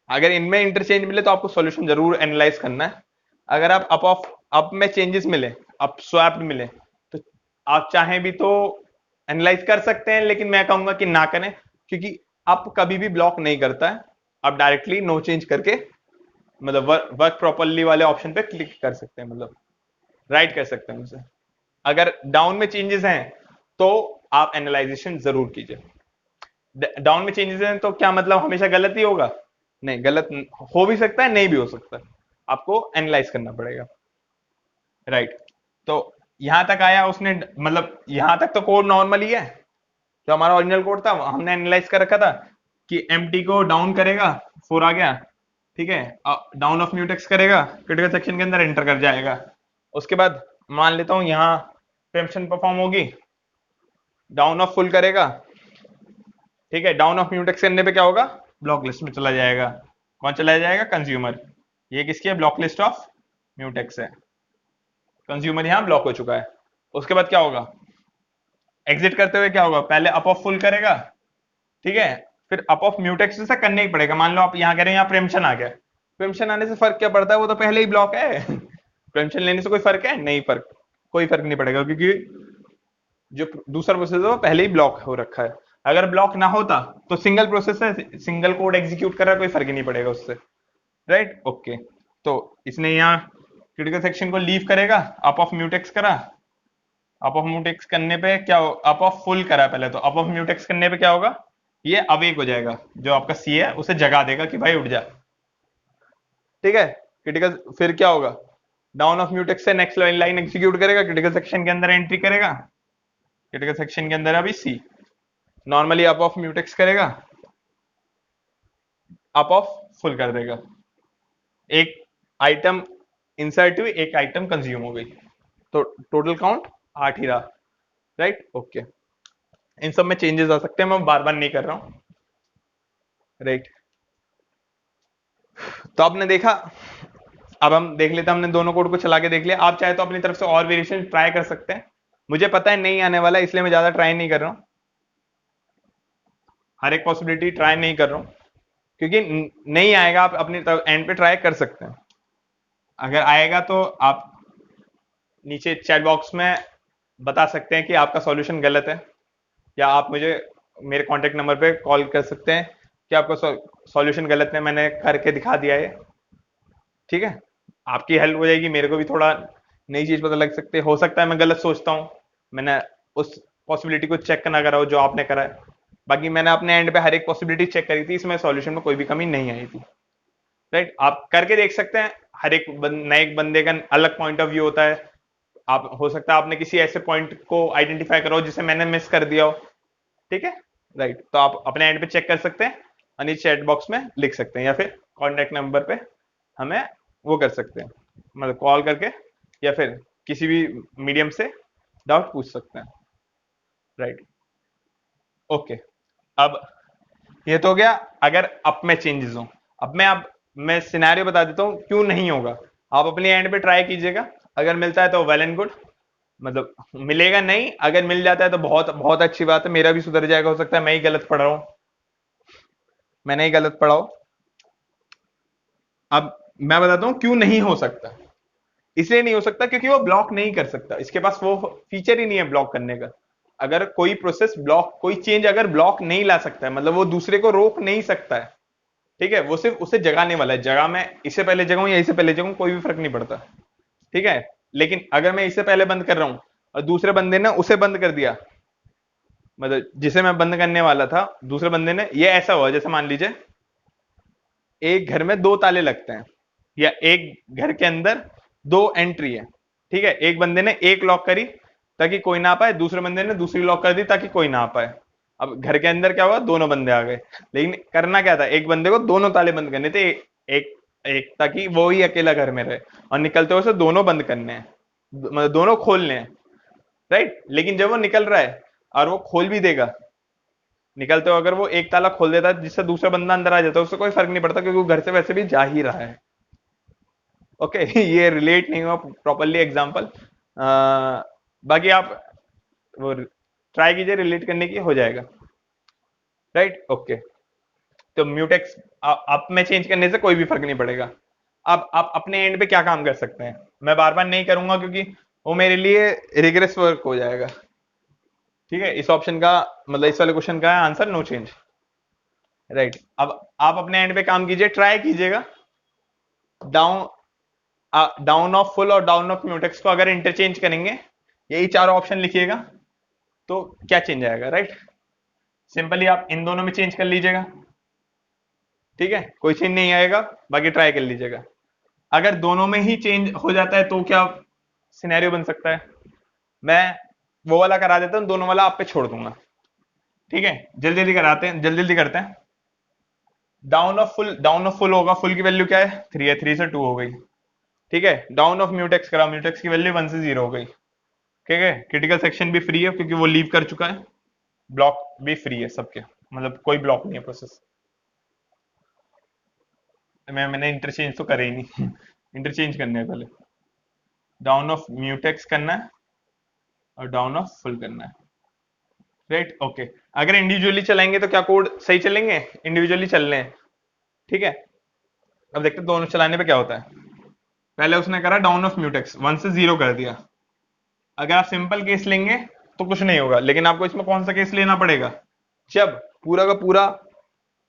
अगर इनमें इंटरचेंज मिले तो आपको सॉल्यूशन जरूर एनालाइज करना है। अगर आप अप में चेंजेस मिले, अप स्वैप मिले, तो आप चाहें भी तो एनालाइज कर सकते हैं, लेकिन मैं कहूंगा कि ना करें, क्योंकि आप कभी भी ब्लॉक नहीं करता है, आप डायरेक्टली नो चेंज करके मतलब वर्क प्रॉपरली वाले ऑप्शन पे क्लिक कर सकते हैं, मतलब राइट कर सकते हैं उसे। अगर डाउन में चेंजेस हैं तो आप एनालाइजेशन जरूर कीजिए। डाउन में चेंजेस हैं तो क्या मतलब हमेशा गलत ही होगा? नहीं, गलत हो भी सकता है, नहीं भी हो सकता, आपको एनालाइज करना पड़ेगा, राइट। तो यहां तक आया उसने, मतलब यहां तक तो कोड नॉर्मल ही है, जो हमारा ओरिजिनल कोड था हमने एनालाइज कर रखा था कि एम्प्टी को डाउन करेगा, 4 आ गया, ठीक है, डाउन ऑफ म्यूटेक्स करेगा, क्रिटिकल सेक्शन के अंदर एंटर कर जाएगा। उसके बाद मान लेता हूं यहां प्रेम्पशन परफॉर्म होगी, डाउन ऑफ फुल करेगा, ठीक है, डाउन ऑफ म्यूटेक्स करने पे क्या होगा, ब्लॉक लिस्ट में चला जाएगा। कौन चला जाएगा? कंज्यूमर। ये किसकी है? ब्लॉक लिस्ट ऑफ म्यूटेक्स है। कंज्यूमर यहां ब्लॉक हो चुका है। उसके बाद क्या होगा? एग्जिट करते हुए क्या होगा? पहले अप ऑफ फुल करेगा, ठीक है, फिर अप ऑफ म्यूटेक्स से करना ही पड़ेगा। मान लो आप यहां कह रहे हैं यहाँ प्रेम्पशन आ गया, प्रेम्पशन आने से फर्क क्या पड़ता है, वो तो पहले ही ब्लॉक है। प्रेम्पशन लेने से कोई फर्क है? नहीं, फर्क, कोई फर्क नहीं पड़ेगा, क्योंकि जो दूसरा प्रोसेस है वो पहले ही ब्लॉक हो रखा है। अगर ब्लॉक ना होता तो सिंगल प्रोसेस है, सिंगल कोड एग्जीक्यूट कर रहा है, कोई फर्क ही नहीं पड़ेगा उससे, राइट। ओके, तो इसने यहाँ क्रिटिकल सेक्शन को लीव करेगा, अप ऑफ म्यूटेक्स करा, अप ऑफ म्यूटेक्स करने पे क्या हो, अप ऑफ फुल करा पहले, तो अप ऑफ म्यूटेक्स करने पे क्या होगा, ये अवेक हो जाएगा, जो आपका सी है उसे जगा देगा कि भाई उठ जा, ठीक है। क्रिटिकल फिर क्या होगा, डाउन ऑफ म्यूटेक्स से नेक्स्ट लाइन एग्जीक्यूट करेगा, क्रिटिकल सेक्शन के अंदर एंट्री करेगा, क्रिटिकल सेक्शन के अंदर अभी सी, नॉर्मली अप ऑफ म्यूटेक्स करेगा, अप ऑफ फुल कर देगा, एक आइटम इंसर्ट हुई, एक आइटम कंज्यूम हो गई, तो टोटल काउंट 8 ही रहा, राइट। ओके, इन सब में चेंजेस आ सकते हैं, मैं बार बार नहीं कर रहा हूं, राइट। तो आपने देखा, अब हम देख लेते हैं, हमने दोनों कोड को चला के देख लिया। आप चाहे तो अपनी तरफ से और वेरिएशन ट्राई कर सकते हैं, मुझे पता है नहीं आने वाला है, इसलिए मैं ज्यादा ट्राई नहीं कर रहा हूं, हर एक पॉसिबिलिटी ट्राई नहीं कर रहा हूं, क्योंकि नहीं आएगा, आप अपनी तरफ एंड पे ट्राई कर सकते हैं। अगर आएगा तो आप नीचे चैट बॉक्स में बता सकते हैं कि आपका सॉल्यूशन गलत है, या आप मुझे मेरे कॉन्टेक्ट नंबर पे कॉल कर सकते हैं कि आपका सॉल्यूशन गलत है, मैंने करके दिखा दिया है, ठीक है। आपकी हेल्प हो जाएगी, मेरे को भी थोड़ा नई चीज पता लग सकती है, हो सकता है मैं गलत सोचता हूँ, मैंने उस पॉसिबिलिटी को चेक ना करा हो जो आपने करा है। बाकी मैंने अपने एंड पे हर एक पॉसिबिलिटी चेक करी थी, इसमें सॉल्यूशन में कोई भी कमी नहीं आई थी, राइट। आप करके देख सकते हैं, हर एक नए बंदे का अलग पॉइंट ऑफ व्यू होता है, आप हो सकता है आपने किसी ऐसे पॉइंट को आइडेंटिफाई करो जिसे मैंने मिस कर दिया हो, ठीक है, राइट। तो आप अपने एंड पे चेक कर सकते हैं, और चैट बॉक्स में लिख सकते हैं, या फिर कॉन्टेक्ट नंबर पे हमें वो कर सकते हैं, मतलब कॉल करके, या फिर किसी भी मीडियम से डाउट पूछ सकते हैं, राइट। ओके, अब ये तो हो गया अगर अप में चेंजेस हो। अब मैं सिनेरियो बता देता हूँ क्यों नहीं होगा, आप अपनी एंड पे ट्राई कीजिएगा, अगर मिलता है तो वेल एंड गुड, मतलब मिलेगा नहीं, अगर मिल जाता है तो बहुत बहुत अच्छी बात है, मेरा भी सुधर जाएगा, हो सकता है मैं ही गलत पढ़ रहा हूं, मैंने ही गलत पढ़ा हो। अब मैं बताता हूं क्यों नहीं हो सकता। इसलिए नहीं हो सकता क्योंकि वो ब्लॉक नहीं कर सकता, इसके पास वो फीचर ही नहीं है ब्लॉक करने का। अगर कोई प्रोसेस ब्लॉक, कोई चेंज अगर ब्लॉक नहीं ला सकता है, मतलब वो दूसरे को रोक नहीं सकता है, ठीक है, वो सिर्फ उसे जगाने वाला है, जगह मैं इससे पहले जगाऊं या इससे पहले जगाऊं कोई भी फर्क नहीं पड़ता, ठीक है। लेकिन अगर मैं इससे पहले बंद कर रहा हूं और दूसरे बंदे ने उसे बंद कर दिया, मतलब जिसे मैं बंद करने वाला था दूसरे बंदे ने, ये ऐसा हुआ जैसे मान लीजिए एक घर में 2 ताले लगते हैं, या एक घर के अंदर 2 एंट्री है, ठीक है, एक बंदे ने एक लॉक करी ताकि कोई ना आ पाए, दूसरे बंदे ने दूसरी लॉक कर दी ताकि कोई ना आ पाए। अब घर के अंदर क्या हुआ, दोनों बंदे आ गए, लेकिन करना क्या था, एक बंदे को दोनों ताले बंद करने थे, एक एक ताकि वो ही अकेला घर में रहे, और निकलते हुए से दोनों बंद करने हैं, मतलब दोनों खोलने हैं, राइट। लेकिन जब वो निकल रहा है और वो खोल भी देगा, निकलते हो अगर वो एक ताला खोल देता है जिससे दूसरा बंदा अंदर आ जाता है, उससे कोई फर्क नहीं पड़ता क्योंकि वो घर से वैसे भी जा ही रहा है, ओके। ये रिलेट नहीं हुआ प्रॉपरली एग्जांपल, बाकी आप वो ट्राई कीजिए रिलेट करने की, हो जाएगा, राइट। ओके, तो म्यूटेक्स आप में चेंज करने से कोई भी फर्क नहीं पड़ेगा। अब आप अपने एंड पे क्या काम कर सकते हैं, मैं बार बार नहीं करूंगा क्योंकि वो मेरे लिए रिग्रेस वर्क हो जाएगा, ठीक है। इस ऑप्शन का मतलब इस वाले क्वेश्चन का आंसर नो चेंज, राइट। अब आप अपने एंड पे काम कीजिए, ट्राई कीजिएगा, डाउन ऑफ फुल और डाउन ऑफ म्यूटेक्स को अगर इंटरचेंज करेंगे, यही चारों ऑप्शन लिखिएगा, तो क्या चेंज आएगा, राइट। सिंपली आप इन दोनों में चेंज कर लीजिएगा, ठीक है, कोई चेंज नहीं आएगा, बाकी ट्राई कर लीजिएगा। अगर दोनों में ही चेंज हो जाता है तो क्या सिनेरियो बन सकता है, मैं वो वाला करा देता हूं, दोनों वाला आप पे छोड़ दूंगा, ठीक है। जल्दी जल्दी कराते हैं, जल्दी जल्दी करते हैं। डाउन ऑफ फुल होगा, फुल की वैल्यू क्या है 3 है, 3 से 2 हो गई, ठीक है। डाउन ऑफ म्यूटेक्स करा, म्यूटेक्स की वैल्यू 1 से 0 हो गई, ठीक है। क्रिटिकल सेक्शन भी फ्री है क्योंकि वो लीव कर चुका है, ब्लॉक भी फ्री है सबके, मतलब कोई ब्लॉक नहीं है प्रोसेस। मैंने इंटरचेंज तो करे ही नहीं इंटरचेंज करने है पहले, डाउन ऑफ म्यूटेक्स करना है और डाउन ऑफ फुल करना है, राइट, ओके। अगर इंडिविजुअली चलाएंगे तो क्या कोड सही चलेंगे, इंडिविजुअली चल रहे हैं, ठीक है। अब देखते हैं दोनों चलाने पे क्या होता है। पहले उसने करा डाउन ऑफ म्यूटेक्स 1 से 0 कर दिया। अगर आप सिंपल केस लेंगे तो कुछ नहीं होगा, लेकिन आपको इसमें कौन सा केस लेना पड़ेगा, जब पूरा का पूरा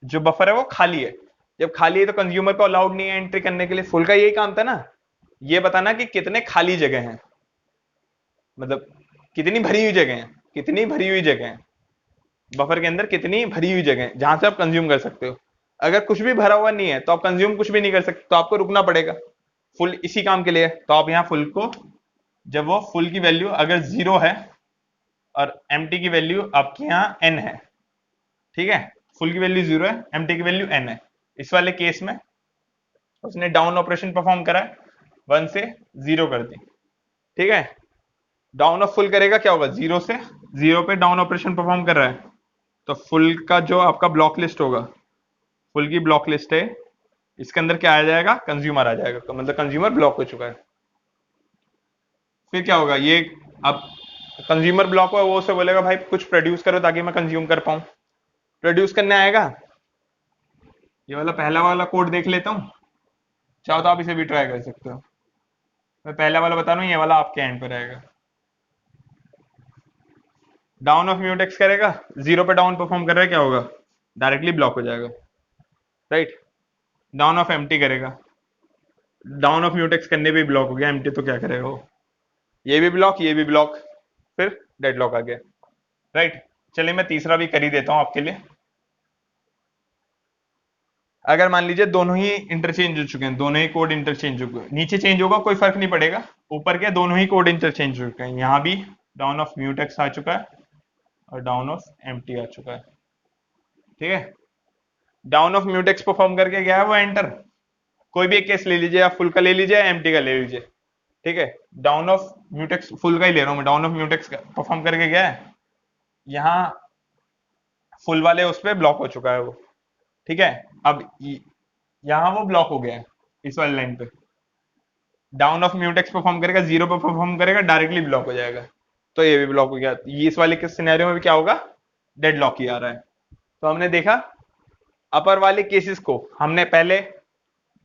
जो बफर है वो खाली है। जब खाली है तो कंज्यूमर को अलाउड नहीं है एंट्री करने के लिए। फुल का यही काम था ना, ये बताना कि कितने खाली जगह हैं, मतलब कितनी भरी हुई जगह है, कितनी भरी हुई जगह है बफर के अंदर, कितनी भरी हुई जगह है जहां से आप कंज्यूम कर सकते हो। अगर कुछ भी भरा हुआ नहीं है तो आप कंज्यूम कुछ भी नहीं कर सकते, तो आपको रुकना पड़ेगा। फुल इसी काम के लिए है, तो आप यहाँ फुल को, जब वो फुल की वैल्यू अगर 0 है और एम्प्टी की वैल्यू आपके यहाँ n है, ठीक है, फुल की वैल्यू 0 है, एम्प्टी की वैल्यू n है, इस वाले केस में उसने डाउन ऑपरेशन परफॉर्म करा है, 1 से 0 कर दी, ठीक है। डाउन ऑफ फुल करेगा क्या होगा, 0 से 0 पे डाउन ऑपरेशन परफॉर्म कर रहा है, तो फुल का जो आपका ब्लॉक लिस्ट होगा, फुल की ब्लॉक लिस्ट है, इसके अंदर क्या आ जाएगा, कंज्यूमर आ जाएगा, तो मतलब कंज्यूमर ब्लॉक हो चुका है। फिर क्या होगा, ये अब कंज्यूमर ब्लॉक हुआ, वो उसे बोलेगा भाई कुछ प्रोड्यूस करो ताकि मैं कंज्यूम कर पाऊं। प्रोड्यूस करने आएगा, ये वाला पहला वाला कोड देख लेता हूं, चाहो तो आप इसे भी ट्राई कर सकते हो। मैं पहला वाला बता रहा हूं, ये वाला आपके एंड पर रहेगा। डाउन ऑफ म्यूटेक्स करेगा, 0 पे डाउन परफॉर्म कर रहा है, क्या होगा, डायरेक्टली ब्लॉक हो जाएगा, राइट। डाउन ऑफ एम्प्टी करेगा, डाउन ऑफ म्यूटेक्स करने पे ब्लॉक हो गया, एम्प्टी तो क्या करेगा वो, ये भी ब्लॉक, ये भी ब्लॉक, फिर डेडलॉक आ गया, राइट। चलिए मैं तीसरा भी कर ही देता हूं आपके लिए। अगर मान लीजिए दोनों ही इंटरचेंज हो चुके हैं, दोनों ही कोड इंटरचेंज हो गए, नीचे चेंज होगा कोई फर्क नहीं पड़ेगा, ऊपर के दोनों ही कोड इंटरचेंज हो चुके हैं, यहाँ भी डाउन ऑफ म्यूटेक्स आ चुका है और डाउन ऑफ एम्प्टी आ चुका है, ठीक है। डाउन ऑफ म्यूटेक्स परफॉर्म करके गया है वो एंटर, कोई भी एक केस ले लीजिए, आप फुल का ले लीजिए, एम्प्टी का ले लीजिए, ठीक है। डाउन ऑफ म्यूटेक्स, फुल का ही ले रहा हूं मैं, डाउन ऑफ म्यूटेक्स परफॉर्म करके गया है, यहाँ फुल वाले उस पर ब्लॉक हो चुका है वो, ठीक है। अब यहां वो ब्लॉक हो गया है इस वाली लाइन पे, डाउन ऑफ म्यूटेक्स परफॉर्म करेगा, 0 पे परफॉर्म करेगा, डायरेक्टली ब्लॉक हो जाएगा, तो ये भी ब्लॉक हो गया। ये इस वाले के सिनेरियो में भी क्या होगा, डेडलॉक ही आ रहा है। तो हमने देखा अपर वाले केसेस को हमने पहले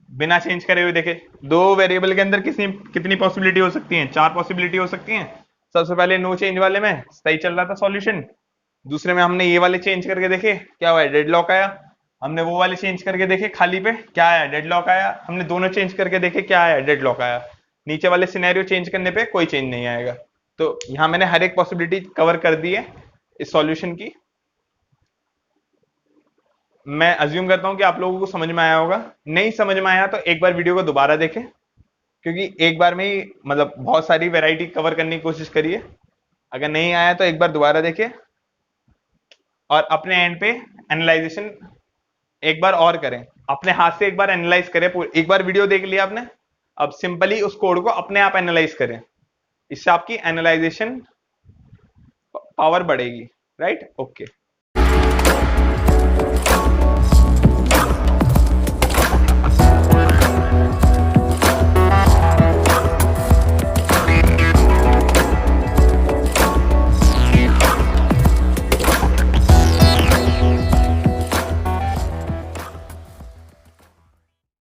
बिना चेंज करे हुए देखे, दो वेरिएबल के अंदर कितनी पॉसिबिलिटी हो सकती है, 4 पॉसिबिलिटी हो सकती है। सबसे पहले नो चेंज वाले में सही चल रहा था सॉल्यूशन, दूसरे में हमने ये वाले चेंज करके देखे, क्या हुआ, डेडलॉक आया। हमने वो वाले चेंज करके देखे खाली पे, क्या आया, डेडलॉक आया। हमने दोनों चेंज करके देखे, क्या आया, डेडलॉक आया। नीचे वाले सिनेरियो चेंज करने पे कोई चेंज नहीं आएगा। तो यहाँ मैंने हर एक पॉसिबिलिटी कवर कर दी है इस सॉल्यूशन की। मैं अज्यूम करता हूं कि आप लोगों को समझ में आया होगा, नहीं समझ में आया तो एक बार वीडियो को दोबारा देखें, क्योंकि एक बार में ही मतलब बहुत सारी वैरायटी कवर करने की कोशिश करिए। अगर नहीं आया तो एक बार दोबारा देखिए और अपने एंड पे एनालाइजेशन एक बार और करें, अपने हाथ से एक बार एनालाइज करें। एक बार वीडियो देख लिया आपने, अब सिंपली उस कोड को अपने आप एनालाइज करें, इससे आपकी एनालाइजेशन पावर बढ़ेगी, राइट, ओके।